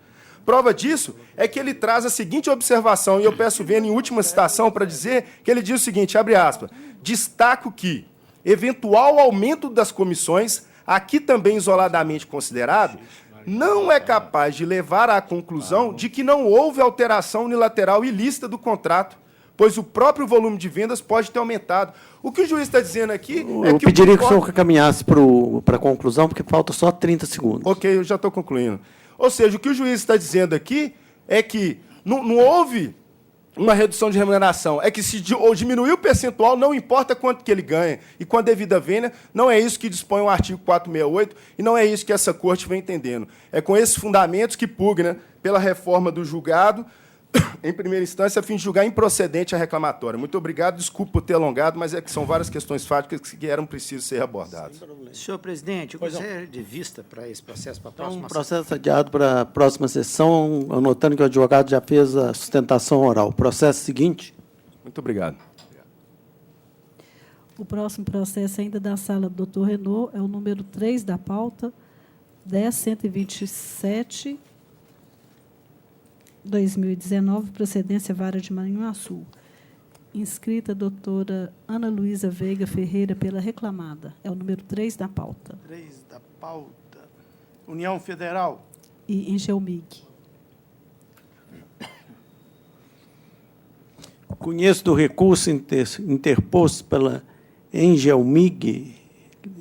Prova disso é que ele traz a seguinte observação, e eu peço vendo em última citação para dizer que ele diz o seguinte, abre aspas, destaco que eventual aumento das comissões, aqui também isoladamente considerado, não é capaz de levar à conclusão de que não houve alteração unilateral ilícita do contrato, pois o próprio volume de vendas pode ter aumentado. O que o juiz está dizendo aqui é que... Eu pediria que o senhor caminhasse para a conclusão, porque falta só 30 segundos. Ok, eu já estou concluindo. Ou seja, o que o juiz está dizendo aqui é que não houve uma redução de remuneração, é que se diminuir o percentual, não importa quanto que ele ganha, e com a devida vênia, não é isso que dispõe o artigo 468, e não é isso que essa corte vem entendendo. É com esses fundamentos que pugna pela reforma do julgado, em primeira instância, a fim de julgar improcedente a reclamatória. Muito obrigado, desculpe por ter alongado, mas é que são várias questões fáticas que eram precisas ser abordadas. Senhor presidente, eu gostaria de vista para esse processo, para a próxima Então, processo adiado para a próxima sessão, anotando que o advogado já fez a sustentação oral. Processo seguinte. Muito obrigado. O próximo processo, ainda da sala do Dr. Renaud, é o número 3 da pauta, 10.127, 2019, procedência Vara de Manhuaçu. Inscrita a doutora Ana Luísa Veiga Ferreira pela reclamada. É o número 3 da pauta. 3 da pauta. União Federal. E Engelmig. Conheço do recurso interposto pela Engelmig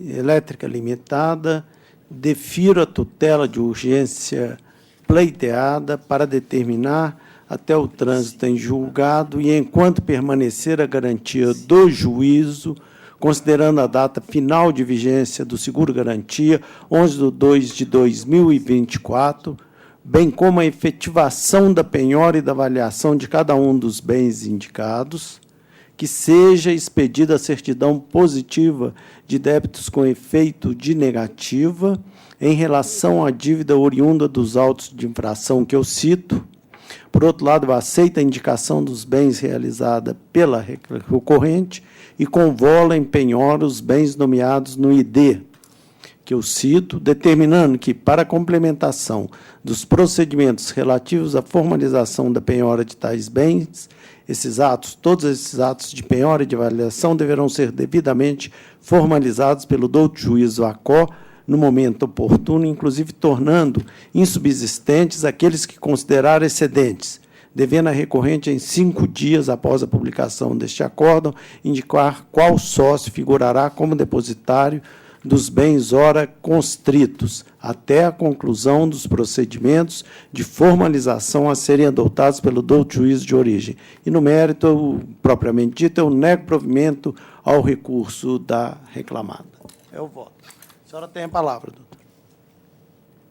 Elétrica Limitada, defiro a tutela de urgência pleiteada para determinar até o trânsito em julgado e, enquanto permanecer a garantia do juízo, considerando a data final de vigência do seguro-garantia, 11/2/2024, bem como a efetivação da penhora e da avaliação de cada um dos bens indicados, que seja expedida a certidão positiva de débitos com efeito de negativa em relação à dívida oriunda dos autos de infração que eu cito. Por outro lado, aceita a indicação dos bens realizada pela recorrente e convola em penhora os bens nomeados no ID, que eu cito, determinando que, para a complementação dos procedimentos relativos à formalização da penhora de tais bens, todos esses atos de penhora e de avaliação deverão ser devidamente formalizados pelo douto juízo ACO no momento oportuno, inclusive tornando insubsistentes aqueles que considerar excedentes, devendo a recorrente, em 5 dias após a publicação deste acórdão, indicar qual sócio figurará como depositário dos bens ora constritos, até a conclusão dos procedimentos de formalização a serem adotados pelo douto juízo de origem. E, no mérito propriamente dito, eu nego provimento ao recurso da reclamada. É o voto. A senhora tem a palavra, doutor.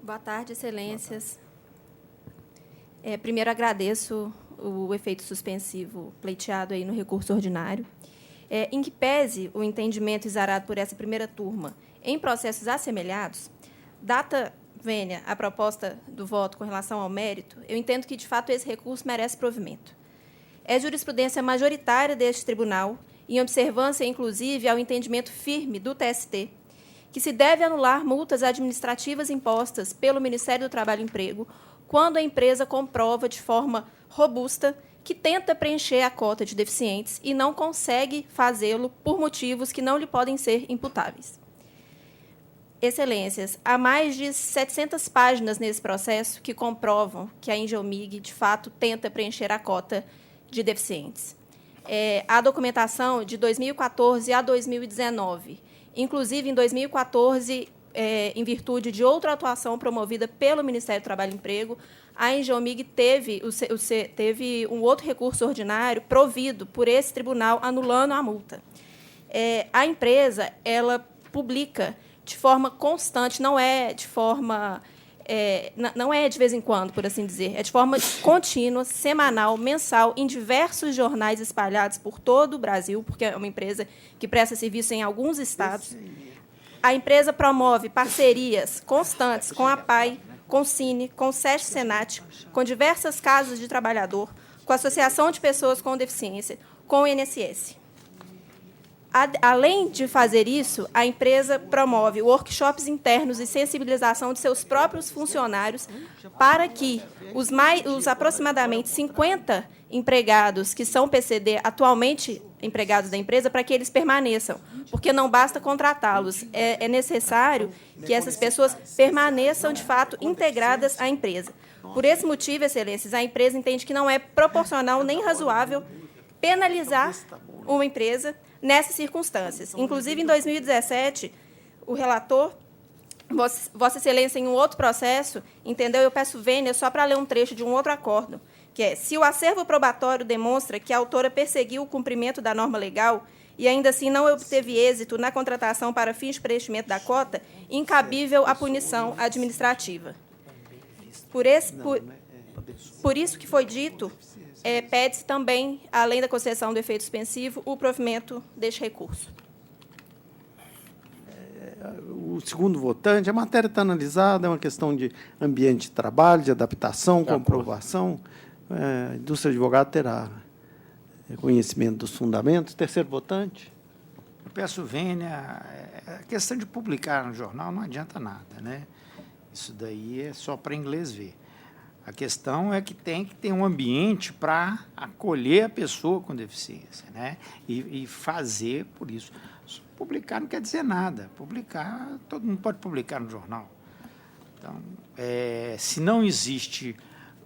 Boa tarde, excelências. Primeiro, agradeço o efeito suspensivo pleiteado aí no recurso ordinário. Em que pese o entendimento exarado por essa primeira turma em processos assemelhados, data vênia a proposta do voto com relação ao mérito, eu entendo que, de fato, esse recurso merece provimento. É jurisprudência majoritária deste tribunal, em observância, inclusive, ao entendimento firme do TST, que se deve anular multas administrativas impostas pelo Ministério do Trabalho e Emprego quando a empresa comprova de forma robusta que tenta preencher a cota de deficientes e não consegue fazê-lo por motivos que não lhe podem ser imputáveis. Excelências, há mais de 700 páginas nesse processo que comprovam que a Engelmig, de fato, tenta preencher a cota de deficientes. A documentação de 2014 a 2019, inclusive em 2014, em virtude de outra atuação promovida pelo Ministério do Trabalho e Emprego, a Engelmig teve um outro recurso ordinário provido por esse tribunal, anulando a multa. A empresa ela publica de forma constante, não é de forma não é de vez em quando, por assim dizer, é de forma contínua, semanal, mensal, em diversos jornais espalhados por todo o Brasil, porque é uma empresa que presta serviço em alguns estados. A empresa promove parcerias constantes com a PAI, com o Cine, com o SESC Senat, com diversas casas de trabalhador, com a Associação de Pessoas com Deficiência, com o INSS. Além de fazer isso, a empresa promove workshops internos e sensibilização de seus próprios funcionários para que os aproximadamente 50 empregados que são PCD atualmente empregados da empresa, para que eles permaneçam, porque não basta contratá-los, é necessário que essas pessoas permaneçam, de fato, integradas à empresa. Por esse motivo, excelências, a empresa entende que não é proporcional nem razoável penalizar uma empresa nessas circunstâncias. Inclusive, em 2017, o relator, Vossa Excelência, em um outro processo, entendeu, eu peço vênia só para ler um trecho de um outro acordo, que é: se o acervo probatório demonstra que a autora perseguiu o cumprimento da norma legal e ainda assim não obteve êxito na contratação para fins de preenchimento da cota, incabível a punição administrativa. Por isso que foi dito, pede-se também, além da concessão do efeito suspensivo, o provimento deste recurso. O segundo votante, a matéria está analisada, é uma questão de ambiente de trabalho, de adaptação, comprovação. A indústria advogada terá conhecimento dos fundamentos. Terceiro votante. Eu peço vênia. A questão de publicar no jornal não adianta nada, né? Isso daí é só para inglês ver. A questão é que tem que ter um ambiente para acolher a pessoa com deficiência, né? E fazer por isso. Publicar não quer dizer nada. Publicar, todo mundo pode publicar no jornal. Então, se não existe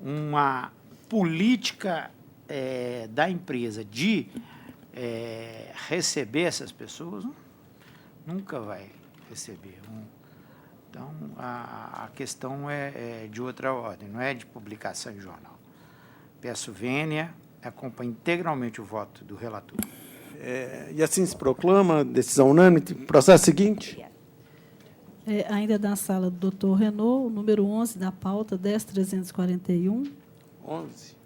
uma política da empresa de receber essas pessoas, nunca vai receber. Então, a questão é de outra ordem, não é de publicação em jornal. Peço vênia, acompanho integralmente o voto do relator. E assim se proclama, decisão unânime. Processo seguinte. Ainda na sala do doutor Renault, número 11 da pauta, 10.341. 11.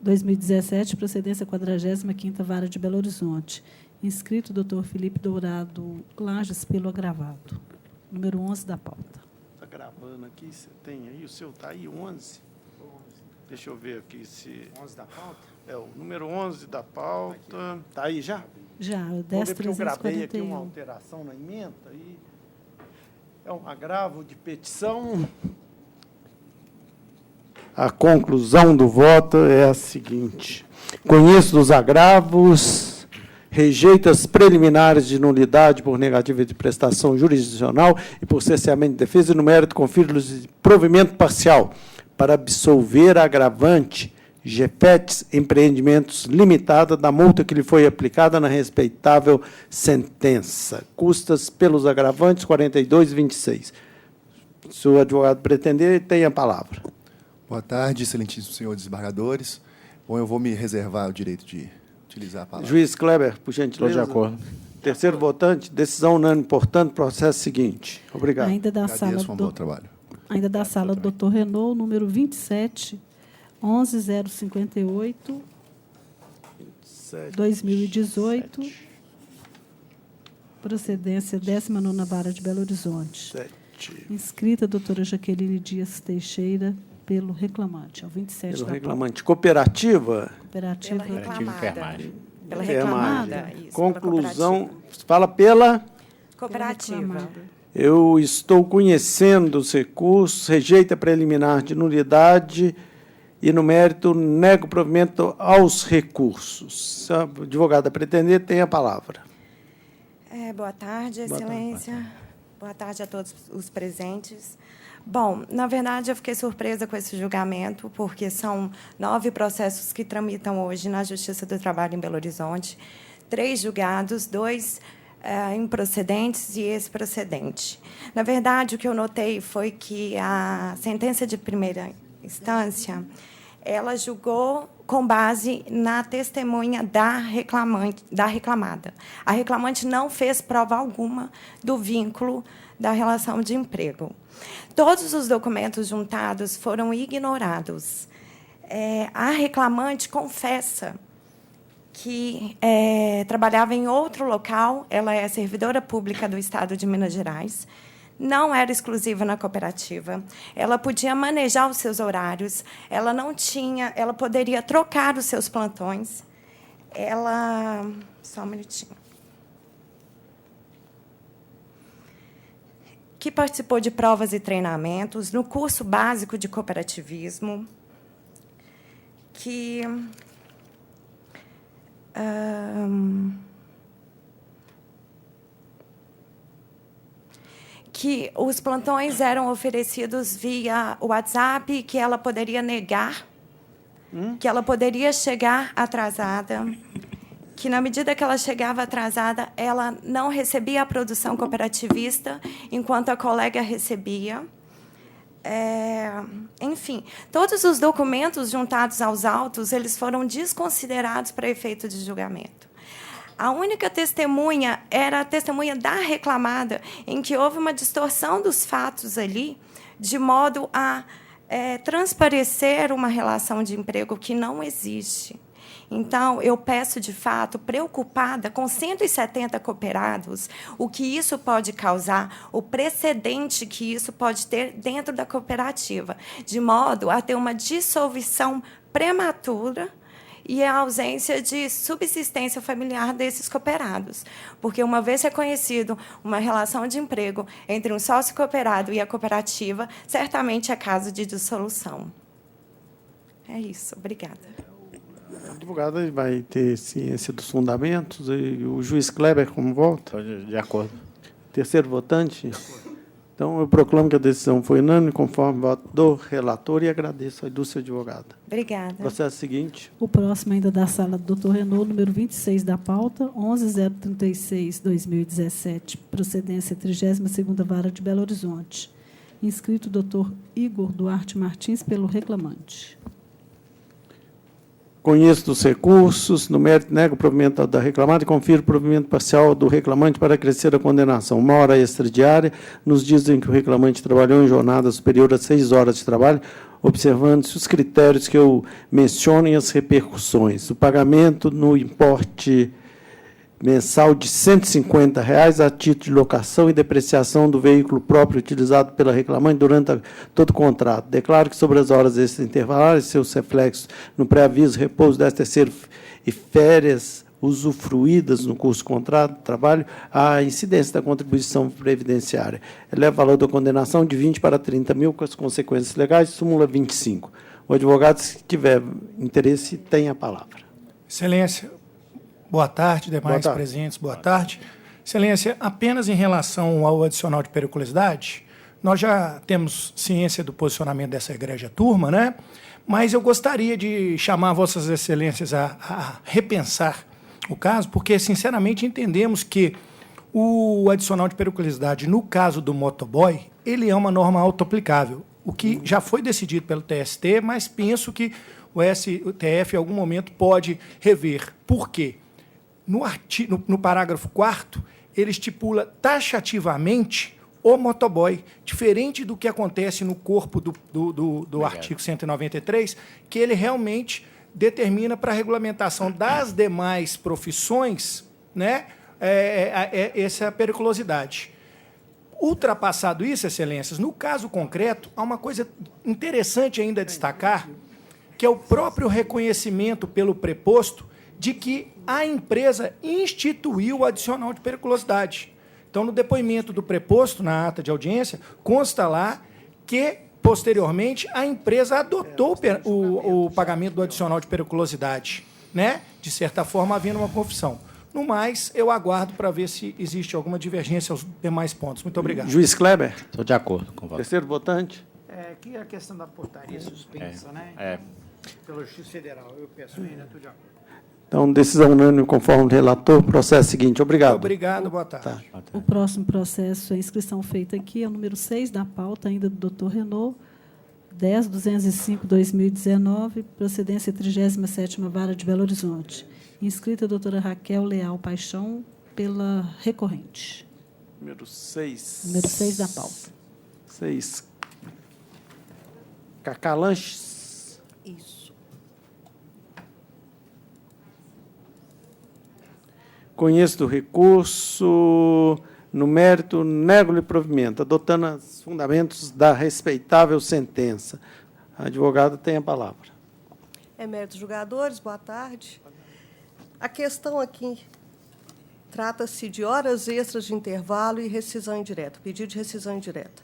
2017, procedência 45ª Vara de Belo Horizonte. Inscrito doutor Felipe Dourado Lages, pelo agravado. Número 11 da pauta. Está gravando aqui, você tem aí, o seu está aí, 11. Deixa eu ver aqui se... 11 da pauta? O número 11 da pauta. Está aí já? Já, o 10.341. Vou ver porque eu gravei aqui uma alteração na emenda. E é um agravo de petição. A conclusão do voto é a seguinte: conheço dos agravos, rejeito as preliminares de nulidade por negativa de prestação jurisdicional e por cerceamento de defesa, e no mérito confiro-lhes provimento parcial para absolver a agravante GPETS Empreendimentos Limitada da multa que lhe foi aplicada na respeitável sentença. Custas pelos agravantes 42,26. Se o advogado pretender, tem a palavra. Boa tarde, excelentíssimo senhor desembargadores. Bom, eu vou me reservar o direito de utilizar a palavra. Juiz Kleber, por gentileza. Estou de acordo. Terceiro votante, decisão unânime, portanto, processo seguinte. Obrigado. Ainda da Agradeço, um bom trabalho. Ainda da sala do doutor Renault, número 27, 11058, 2018, procedência 19ª Vara de Belo Horizonte. Inscrita a doutora Jaqueline Dias Teixeira, pelo reclamante, ao 27 Pelo da reclamante. Cooperativa? Cooperativa. Pela reclamada. Pela Enfermagem. reclamada. Isso, Conclusão. Fala pela? Cooperativa. Eu estou conhecendo os recursos, rejeito a preliminar de nulidade e, no mérito, nego provimento aos recursos. Se a advogada pretender, tem a palavra. Boa tarde, excelência. Boa tarde a todos os presentes. Bom, na verdade, eu fiquei surpresa com esse julgamento, porque são 9 processos que tramitam hoje na Justiça do Trabalho em Belo Horizonte, 3 julgados, 2 improcedentes e esse procedente. Na verdade, o que eu notei foi que a sentença de primeira instância, ela julgou com base na testemunha da reclamada. A reclamante não fez prova alguma do vínculo da relação de emprego. Todos os documentos juntados foram ignorados. A reclamante confessa que trabalhava em outro local, ela é servidora pública do Estado de Minas Gerais, não era exclusiva na cooperativa, ela podia manejar os seus horários, ela poderia trocar os seus plantões, só um minutinho, que participou de provas e treinamentos no curso básico de cooperativismo, que os plantões eram oferecidos via WhatsApp, que ela poderia negar, que ela poderia chegar atrasada, que, na medida que ela chegava atrasada, ela não recebia a produção cooperativista, enquanto a colega recebia. Enfim, todos os documentos juntados aos autos, eles foram desconsiderados para efeito de julgamento. A única testemunha era a testemunha da reclamada, em que houve uma distorção dos fatos ali, de modo a transparecer uma relação de emprego que não existe. Então, eu peço, de fato, preocupada com 170 cooperados, o que isso pode causar, o precedente que isso pode ter dentro da cooperativa, de modo a ter uma dissolução prematura e a ausência de subsistência familiar desses cooperados. Porque, uma vez reconhecido uma relação de emprego entre um sócio cooperado e a cooperativa, certamente é caso de dissolução. É isso. Obrigada. A advogada vai ter ciência dos fundamentos. E o juiz Kleber, como volta? De acordo. Terceiro votante? Então, eu proclamo que a decisão foi unânime, conforme o voto do relator, e agradeço a ilustre advogada. Obrigada. Processo seguinte. O próximo, ainda da sala do Dr. Renault, número 26 da pauta, 11.036/2017, procedência 32ª Vara de Belo Horizonte. Inscrito o Dr. Igor Duarte Martins, pelo reclamante. Conheço dos recursos, no mérito, nego o provimento da reclamada e confiro o provimento parcial do reclamante para acrescer a condenação. 1 hora extra diária, nos dias em que o reclamante trabalhou em jornada superior a 6 horas de trabalho, observando-se os critérios que eu menciono e as repercussões. O pagamento no importe mensal de R$ 150 a título de locação e depreciação do veículo próprio utilizado pela reclamante durante todo o contrato. Declaro que, sobre as horas extras intervalares, seus reflexos no pré-aviso, repouso, 13º e férias usufruídas no curso de contrato de trabalho, a incidência da contribuição previdenciária. Eleva o valor da condenação de 20 para 30 mil, com as consequências legais, súmula 25. O advogado, se tiver interesse, tem a palavra. Excelência, boa tarde, demais presentes, boa tarde. Excelência, apenas em relação ao adicional de periculosidade, nós já temos ciência do posicionamento dessa egrégia turma, né? Mas eu gostaria de chamar Vossas Excelências a repensar o caso, porque, sinceramente, entendemos que o adicional de periculosidade, no caso do motoboy, ele é uma norma autoaplicável, o que já foi decidido pelo TST, mas penso que o STF, em algum momento, pode rever. Por quê? No parágrafo 4º, ele estipula taxativamente o motoboy, diferente do que acontece no corpo do artigo 193, que ele realmente determina para a regulamentação das demais profissões, né, essa periculosidade. Ultrapassado isso, Excelências, no caso concreto, há uma coisa interessante ainda a destacar, que é o próprio reconhecimento pelo preposto de que a empresa instituiu o adicional de periculosidade. Então, no depoimento do preposto, na ata de audiência, consta lá que, posteriormente, a empresa adotou o pagamento do adicional de periculosidade, né? De certa forma, havendo uma confissão. No mais, eu aguardo para ver se existe alguma divergência aos demais pontos. Muito obrigado. Juiz Kleber. Estou de acordo com o voto. Terceiro votante. Que a questão da portaria suspensa, né? Pela Justiça Federal. Eu peço ainda, estou de acordo. Então, decisão unânime conforme o relator. Processo seguinte. Obrigado. Obrigado, boa tarde. O próximo processo, a inscrição feita aqui, é o número 6 da pauta, ainda do Dr. Renault, 10.205/2019, procedência 37ª Vara de Belo Horizonte. Inscrita a doutora Raquel Leal Paixão, pela recorrente. Número 6. Número 6 da pauta. 6. Cacá Lanches. Isso. Conheço do recurso, no mérito, nego-lhe provimento, adotando os fundamentos da respeitável sentença. A advogada tem a palavra. Eméritos julgadores, boa tarde. A questão aqui trata-se de horas extras de intervalo e rescisão indireta, pedido de rescisão indireta.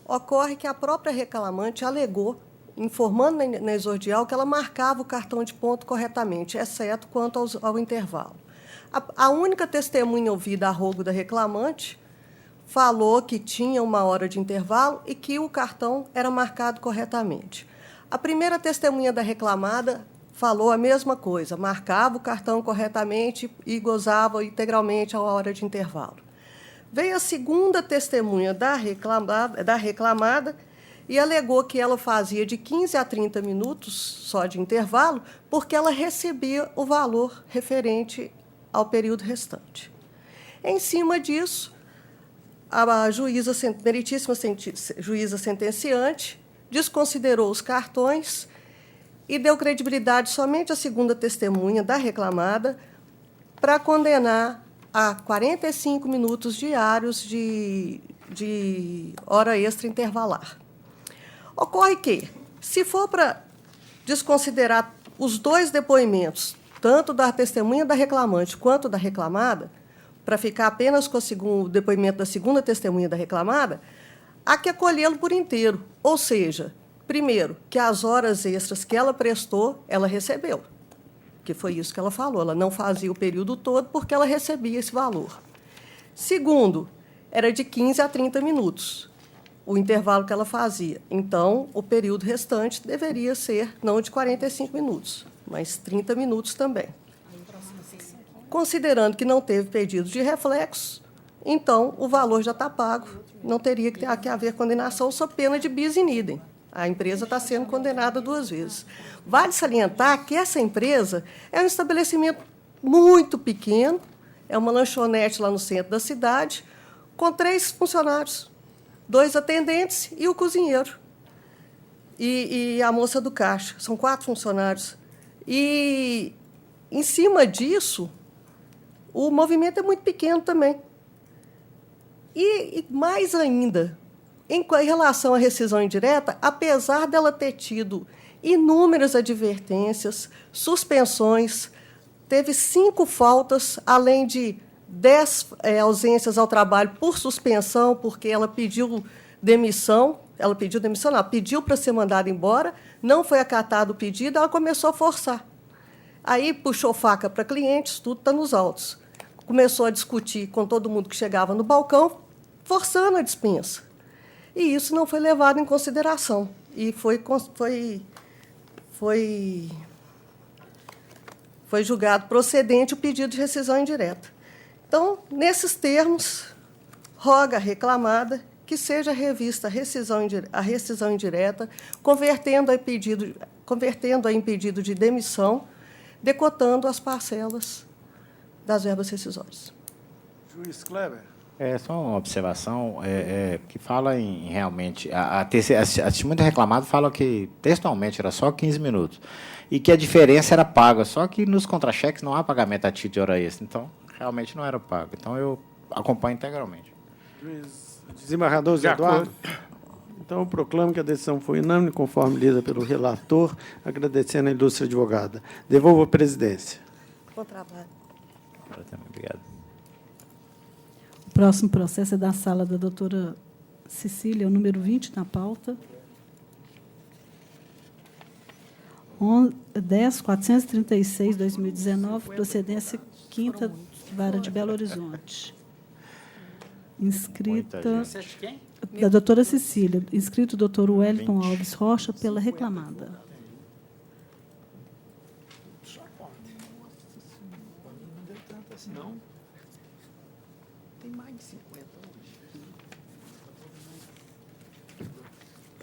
Ocorre que a própria reclamante alegou, informando na exordial, que ela marcava o cartão de ponto corretamente, exceto quanto ao intervalo. A única testemunha ouvida a rogo da reclamante falou que tinha 1 hora de intervalo e que o cartão era marcado corretamente. A primeira testemunha da reclamada falou a mesma coisa, marcava o cartão corretamente e gozava integralmente a hora de intervalo. Veio a segunda testemunha da reclamada e alegou que ela fazia de 15 a 30 minutos só de intervalo, porque ela recebia o valor referente ao período restante. Em cima disso, a meritíssima juíza sentenciante desconsiderou os cartões e deu credibilidade somente à segunda testemunha da reclamada para condenar a 45 minutos diários de hora extra intervalar. Ocorre que, se for para desconsiderar os dois depoimentos, tanto da testemunha da reclamante quanto da reclamada, para ficar apenas com o depoimento da segunda testemunha da reclamada, há que acolhê-lo por inteiro. Ou seja, primeiro, que as horas extras que ela prestou, ela recebeu, que foi isso que ela falou. Ela não fazia o período todo porque ela recebia esse valor. Segundo, era de 15 a 30 minutos, o intervalo que ela fazia. Então, o período restante deveria ser não de 45 minutos, mas 30 minutos também. Considerando que não teve pedido de reflexo, então o valor já está pago, não teria que haver condenação sob pena de bis in idem. A empresa está sendo condenada 2 vezes. Vale salientar que essa empresa é um estabelecimento muito pequeno, é uma lanchonete lá no centro da cidade, com 3 funcionários, 2 atendentes e o cozinheiro. E a moça do caixa. São 4 funcionários. E, em cima disso, o movimento é muito pequeno também. E mais ainda, em relação à rescisão indireta, apesar dela ter tido inúmeras advertências, suspensões, teve 5 faltas, além de 10 ausências ao trabalho por suspensão, porque ela pediu demissão. Ela pediu demissão, não, pediu para ser mandada embora, não foi acatado o pedido, ela começou a forçar. Aí puxou faca para clientes, tudo está nos autos. Começou a discutir com todo mundo que chegava no balcão, forçando a dispensa. E isso não foi levado em consideração. E foi julgado procedente o pedido de rescisão indireta. Então, nesses termos, roga a reclamada que seja revista a rescisão indireta, convertendo-a em pedido de demissão, decotando as parcelas das verbas rescisórias. Juiz Kleber. É só uma observação que fala em realmente... A testemunha do reclamado fala que textualmente era só 15 minutos e que a diferença era paga, só que nos contra-cheques não há pagamento a título de hora extra, então realmente não era pago. Então eu acompanho integralmente. Juiz desembargador Zé Eduardo. Então eu proclamo que a decisão foi unânime, conforme lida pelo relator, agradecendo a ilustre advogada. Devolvo a presidência. Bom trabalho. Obrigado. O próximo processo é da sala da doutora Cecília, o número 20 na pauta. 10.436/2019, procedência 5ª Vara de Belo Horizonte. Inscrita da doutora Cecília, inscrito o doutor Wellington Alves Rocha, pela reclamada. Não. Tem mais de 50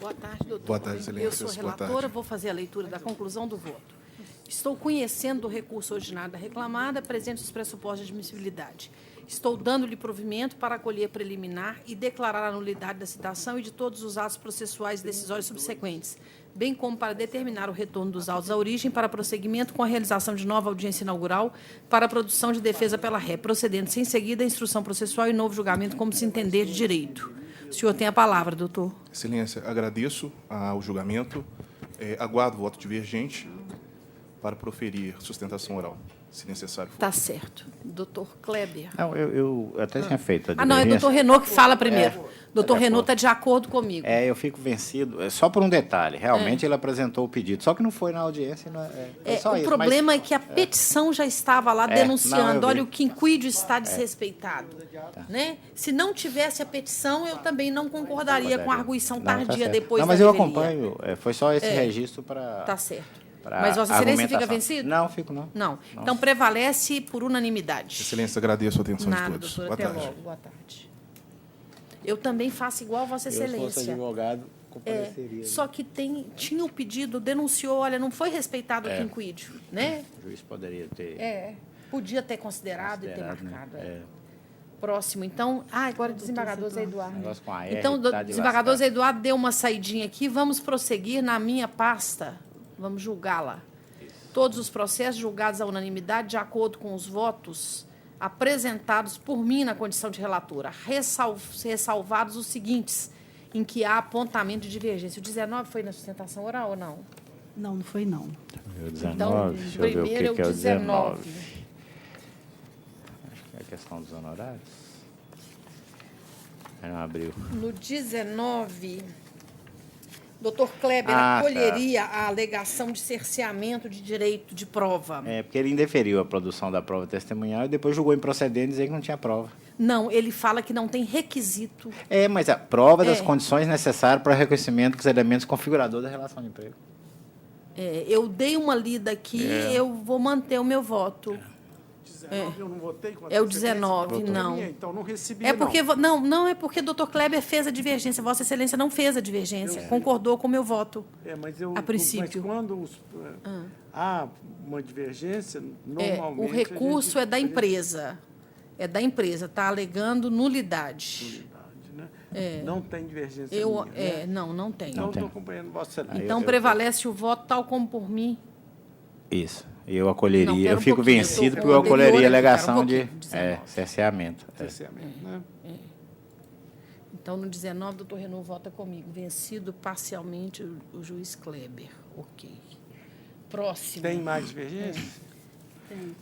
Boa tarde, doutor. Boa tarde, excelência. Eu sou relatora, vou fazer a leitura da conclusão do voto. Estou conhecendo do recurso originário da reclamada, presente os pressupostos de admissibilidade. Estou dando-lhe provimento para acolher preliminar e declarar a nulidade da citação e de todos os atos processuais e decisórios subsequentes, bem como para determinar o retorno dos autos à origem para prosseguimento com a realização de nova audiência inaugural para a produção de defesa pela ré, procedendo-se em seguida a instrução processual e novo julgamento como se entender de direito. O senhor tem a palavra, doutor. Excelência, agradeço ao julgamento. Aguardo o voto divergente para proferir sustentação oral, se necessário for. Está certo. Doutor Kleber. Não, eu até tinha feito a Não, é o doutor Renault que fala primeiro. Doutor Renault está de acordo comigo. Eu fico vencido, só por um detalhe. Realmente ele apresentou o pedido, só que não foi na audiência. Só o isso, problema é que a petição já estava lá denunciando. Olha, o quinquídio está desrespeitado. Né? Se não tivesse a petição, eu também não concordaria com a arguição tardia depois da mas eu revelia. acompanho. Foi só esse registro para... Tá certo. Mas Vossa Excelência fica vencido? Não, fico não. Não. Então prevalece por unanimidade. Excelência, agradeço a atenção Nada, de todos. doutora, Boa até tarde. logo. Boa tarde. Eu também faço igual Vossa Excelência. Se fosse advogado, compareceria. Só que tinha o pedido, denunciou, olha, não foi respeitado o quinquídio, né? O juiz poderia ter... Podia ter considerado e ter marcado. Né? Próximo, então... agora o desembargador Zé Eduardo. Negócio com a R, Então, o tá de desembargador lascar. Zé Eduardo deu uma saidinha aqui. Vamos prosseguir na minha pasta. Vamos julgá-la. Todos os processos julgados à unanimidade, de acordo com os votos apresentados por mim na condição de relatora, ressalvados os seguintes, em que há apontamento de divergência. O 19 foi na sustentação oral ou não? Não, não foi, não. O 19, Então, deixa eu ver o primeiro que é o 19. Acho que é a questão dos honorários. Não abriu. No 19, doutor Kleber tá. acolheria a alegação de cerceamento de direito de prova. Porque ele indeferiu a produção da prova testemunhal e depois julgou improcedente dizer que não tinha prova. Não, ele fala que não tem requisito. Mas a prova das condições necessárias para o reconhecimento dos elementos configuradores da relação de emprego. Eu dei uma lida aqui, eu vou manter o meu voto. Eu não votei com a É o 19, não. Então não recebi, é porque não é porque o doutor Kleber fez a divergência. Vossa Excelência não fez a divergência. Concordou com o meu voto. A princípio. Mas quando há uma divergência, normalmente... o recurso é da empresa. É da empresa. Está alegando nulidade. Né? Não tem divergência minha, né? Não tem. Então, estou acompanhando Vossa Excelência. Então, prevalece o voto tal como por mim. Isso. Eu acolheria. Não, eu fico vencido porque eu acolheria a alegação de cerceamento. Cerceamento, né? Então, no 19, o doutor Renault vota comigo. Vencido parcialmente o juiz Kleber. Ok. Próximo. Tem mais divergência? Tem.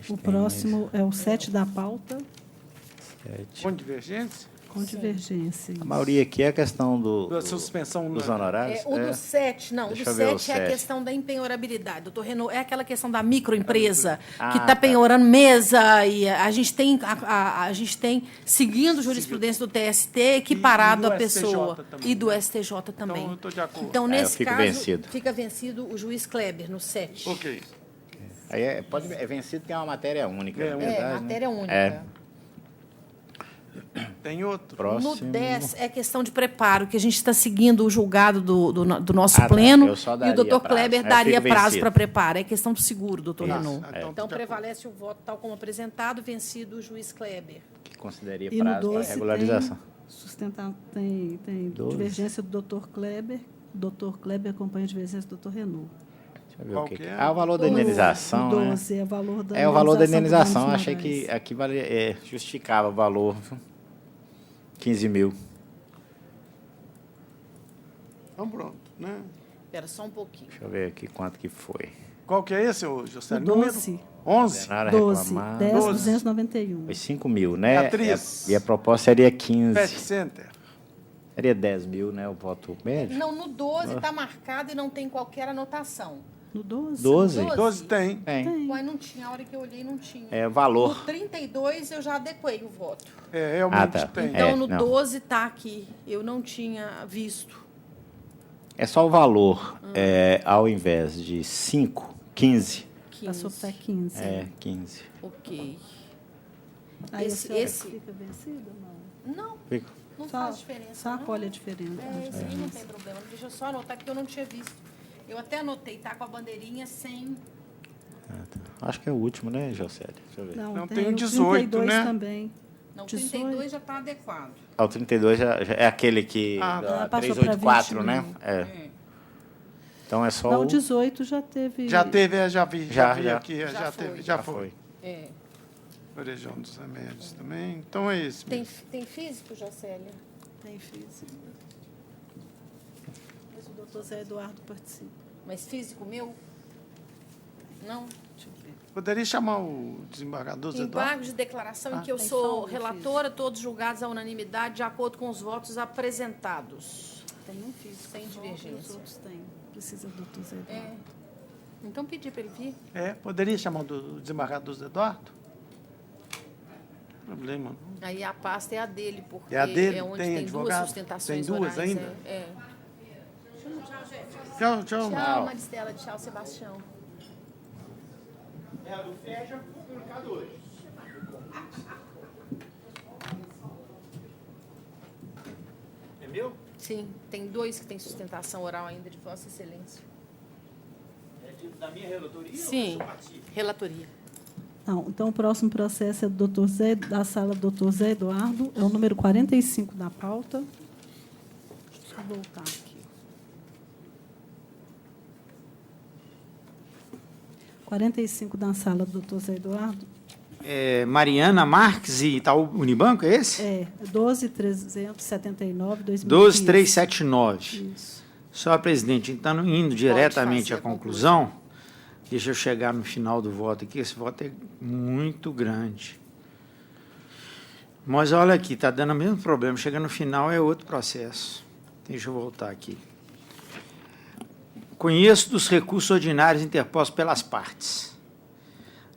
O próximo é o 7 da pauta. Com divergência? Com divergência. A maioria aqui é a questão da suspensão dos honorários. O do 7, não. Deixa O do eu ver 7 é a questão da empenhorabilidade. Doutor Renault, é aquela questão da microempresa que está tá. penhorando mesa e a gente tem, seguindo jurisprudência do TST, equiparado a pessoa. E do STJ também. Então, eu estou de acordo. Então, nesse caso, vencido. fica vencido o juiz Kleber, no 7. Ok. Aí é vencido porque é uma matéria única, na verdade. Matéria única. Tem outro. Próximo. No 10 é questão de preparo, que a gente está seguindo o julgado do nosso pleno, e o doutor Kleber daria prazo para preparo. É questão do seguro, doutor Renault. Então, prevalece o voto tal como apresentado, vencido o juiz Kleber. Que consideraria E no prazo para 12 regularização. tem divergência do doutor Kleber. O doutor Kleber acompanha a divergência do doutor Renault. Deixa eu ver o que é. O valor da indenização. 12 é o valor da indenização. É o valor da indenização. por danos Achei morais. que aqui justificava o valor. 15 mil. Então, pronto. Né? Espera só um pouquinho. Deixa eu ver aqui quanto que foi. Qual que é esse, José? O 12. 11? 12. 10.291. Foi 5 mil, né? Atriz. E a proposta seria 15. Pet Center. Seria 10 mil, né? O voto médio. Não, no 12 está marcado e não tem qualquer anotação. No 12? 12? 12 tem. Uai, não tinha. A hora que eu olhei, não tinha. É valor. No 32, eu já adequei o voto. Realmente tem. Então, no 12 está aqui. Eu não tinha visto. É só o valor. Ao invés de 5, 15. Passou para 15. 15. Ok. Aí Esse- fica vencido ou não? Não, Fica. não faz diferença. Só acolhe a diferença. Esse aí não tem problema. Deixa eu só anotar, porque eu não tinha visto. Eu até anotei, tá com a bandeirinha sem... Acho que é o último, né, Jocélio? Deixa eu ver. Não, tem o 18, 32 né? também. Não, o 18. 32 já está adequado. Ah, o 32 já é aquele que... da passou pra 384, 20 né? mil. É. Então é só Não, o... 18 já teve... Já teve, já vi aqui, já foi. foi. É. O região dos remédios também. Então é esse mesmo. Tem físico, Jocélia? Tem físico. Mas o doutor Zé Eduardo participa. Mas físico meu? Não? Deixa eu ver. Poderia chamar o desembargador Zé Eduardo? Embargo de declaração em que eu tem sou só um relatora, todos julgados à unanimidade, de acordo com os votos apresentados. Tem um físico. Sem só, divergência. Os outros têm. Precisa do doutor Zé Eduardo. É. Então, pedir para ele vir. Poderia chamar o desembargador Zé Eduardo? Problema. Aí a pasta é a dele, porque É a dele? onde Tem tem duas advogado? sustentações Tem duas orais. ainda? Tchau, Tchau. Tchau, Maristela. Tchau, Sebastião. É meu? Sim, tem 2 que têm sustentação oral ainda de Vossa Excelência. É da minha relatoria? Sim, relatoria. Não, então o próximo processo é do Dr. Zé, da sala do Dr. Zé Eduardo, é o número 45 da pauta. Deixa eu voltar aqui. 45 da sala do Dr. Zé Eduardo. Mariana Marques e Itaú Unibanco, é esse? É 12.379, 2015. 12379. Isso. Só, presidente, então, indo diretamente à conclusão, deixa eu chegar no final do voto aqui, esse voto é muito grande. Mas olha aqui, está dando o mesmo problema, chega no final é outro processo. Deixa eu voltar aqui. Conheço dos recursos ordinários interpostos pelas partes.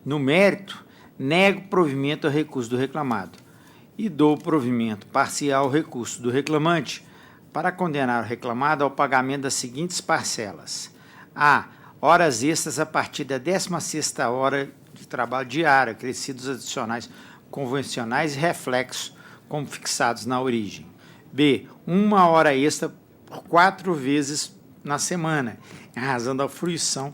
No mérito, nego provimento ao recurso do reclamado e dou provimento parcial ao recurso do reclamante para condenar o reclamado ao pagamento das seguintes parcelas. A. Horas extras a partir da 16ª hora de trabalho diária, acrescidos adicionais convencionais e reflexos, como fixados na origem. B. 1 hora extra por 4 vezes na semana, em razão da fruição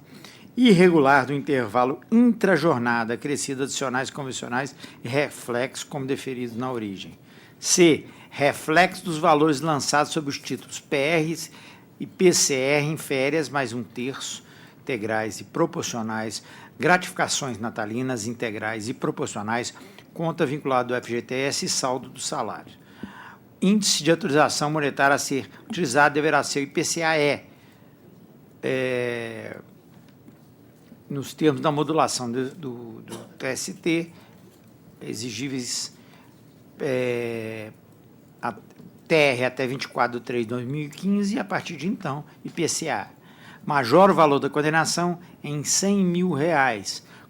irregular do intervalo intrajornada, acrescidos adicionais convencionais e reflexos, como deferidos na origem. C. Reflexo dos valores lançados sob os títulos PRs e PCR em férias, mais 1/3, integrais e proporcionais, gratificações natalinas integrais e proporcionais, conta vinculada do FGTS e saldo do salário. Índice de autorização monetária a ser utilizado deverá ser o IPCA-E, nos termos da modulação do TST, exigíveis TR até 24/3/2015 e, a partir de então, IPCA. Major o valor da condenação em R$100 mil,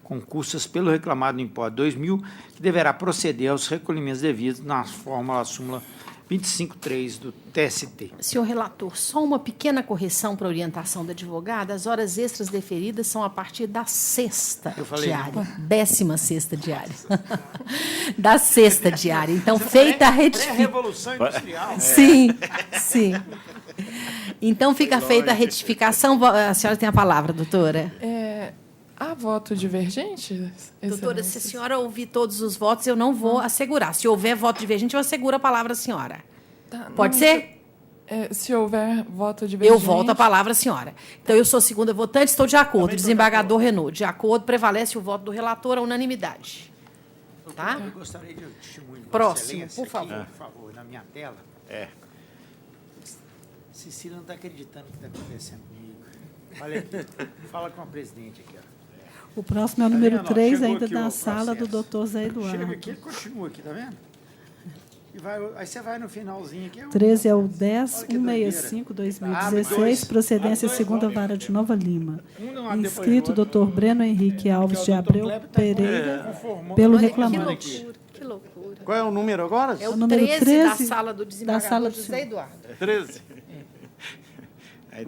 com custas pelo reclamado no import de R$2.000, que deverá proceder aos recolhimentos devidos na fórmula súmula 25.3 do TST. Senhor relator, só uma pequena correção para a orientação da advogada. As horas extras deferidas são a partir da 6ª diária. 16ª diária. Da 6ª diária. Então, feita a retificação. Revolução Industrial. Sim, sim. Então, fica feita a retificação. A senhora tem a palavra, doutora. Há voto divergente? Doutora, se a senhora ouvir todos os votos, eu não vou assegurar. Se houver voto divergente, eu asseguro a palavra à senhora. Pode ser? Se houver voto divergente... Eu volto a palavra à senhora. Então, eu sou segunda votante, estou de acordo. Desembargador Renaud, de acordo, prevalece o voto do relator à unanimidade. Tá? Eu gostaria de testemunho. Próximo, por favor. Por favor, na minha tela. Cecília não está acreditando no que está acontecendo comigo. Olha aqui, fala com a presidente aqui. Ó. O próximo é o número 3, Chegou ainda aqui da o sala do processo. Dr. Zé Eduardo. Chega aqui, ele continua aqui, tá vendo? E vai, aí você vai no finalzinho aqui. 13 é o 10.165/2016, procedência segunda vara de Nova Lima. Inscrito Dr. Breno Henrique Alves de Abreu Pereira, pelo reclamante. Que loucura. Qual é o número agora? É o número 13 da sala do da desembargador sala do José Eduardo. 13.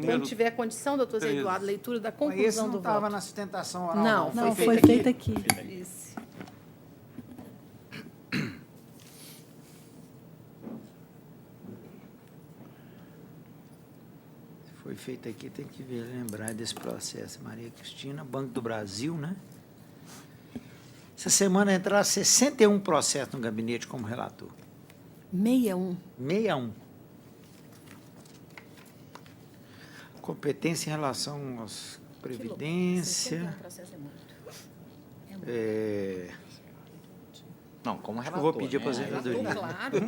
Quando tiver condição, doutor Zé Eduardo, leitura da Esse conclusão não do estava voto. na sustentação oral. Não, Foi feita aqui. Isso. Foi feito aqui, tem que lembrar desse processo. Maria Cristina, Banco do Brasil, né? Essa semana entraram 61 processos no gabinete como relator. 61. 61. Competência em relação às previdência. Não, como Eu relator. vou pedir né? aposentadoria. Claro.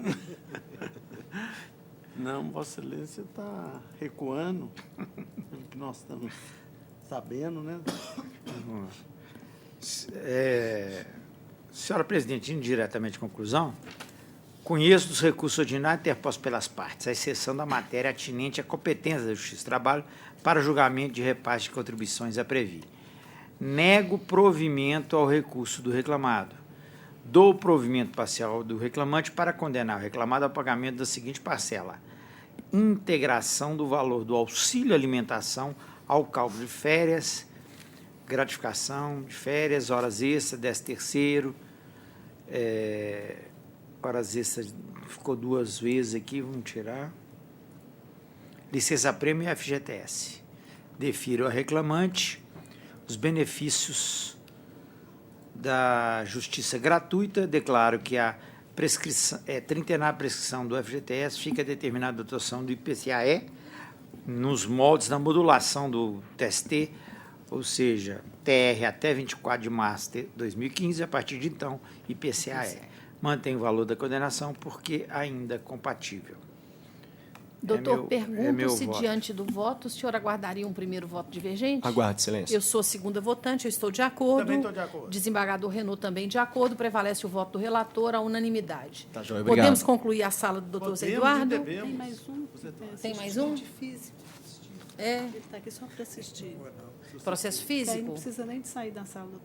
Não, Vossa Excelência está recuando, pelo que nós estamos sabendo, né? Senhora Presidente, indo diretamente à conclusão, conheço dos recursos ordinários interpostos pelas partes, à exceção da matéria atinente à competência da Justiça do Trabalho para julgamento de repasse de contribuições a Previ. Nego provimento ao recurso do reclamado. Dou provimento parcial do reclamante para condenar o reclamado ao pagamento da seguinte parcela: integração do valor do auxílio alimentação ao cálculo de férias, gratificação de férias, horas extras, 13º, horas extras, ficou 2 vezes aqui, vamos tirar. Licença-prêmio e FGTS. Defiro ao reclamante os benefícios da justiça gratuita, declaro que a prescrição, trintenária prescrição do FGTS fica determinada a dotação do IPCAE nos moldes da modulação do TST, ou seja, TR até 24 de março de 2015, a partir de então, IPCAE. Mantém o valor da condenação porque ainda compatível. Doutor, meu pergunto se, voto. diante do voto, o senhor aguardaria um primeiro voto divergente? Aguarde, Excelência. Eu sou a segunda votante, eu estou de acordo. Também estou de acordo. Desembargador Renaud também de acordo. Prevalece o voto do relator, a unanimidade. Tá, joia, obrigado. Podemos concluir a sala do doutor Zé Eduardo? Tem mais um. Tem mais um? Físico. É. Ele está aqui só para assistir. Processo Que aí físico? não precisa nem de sair da sala do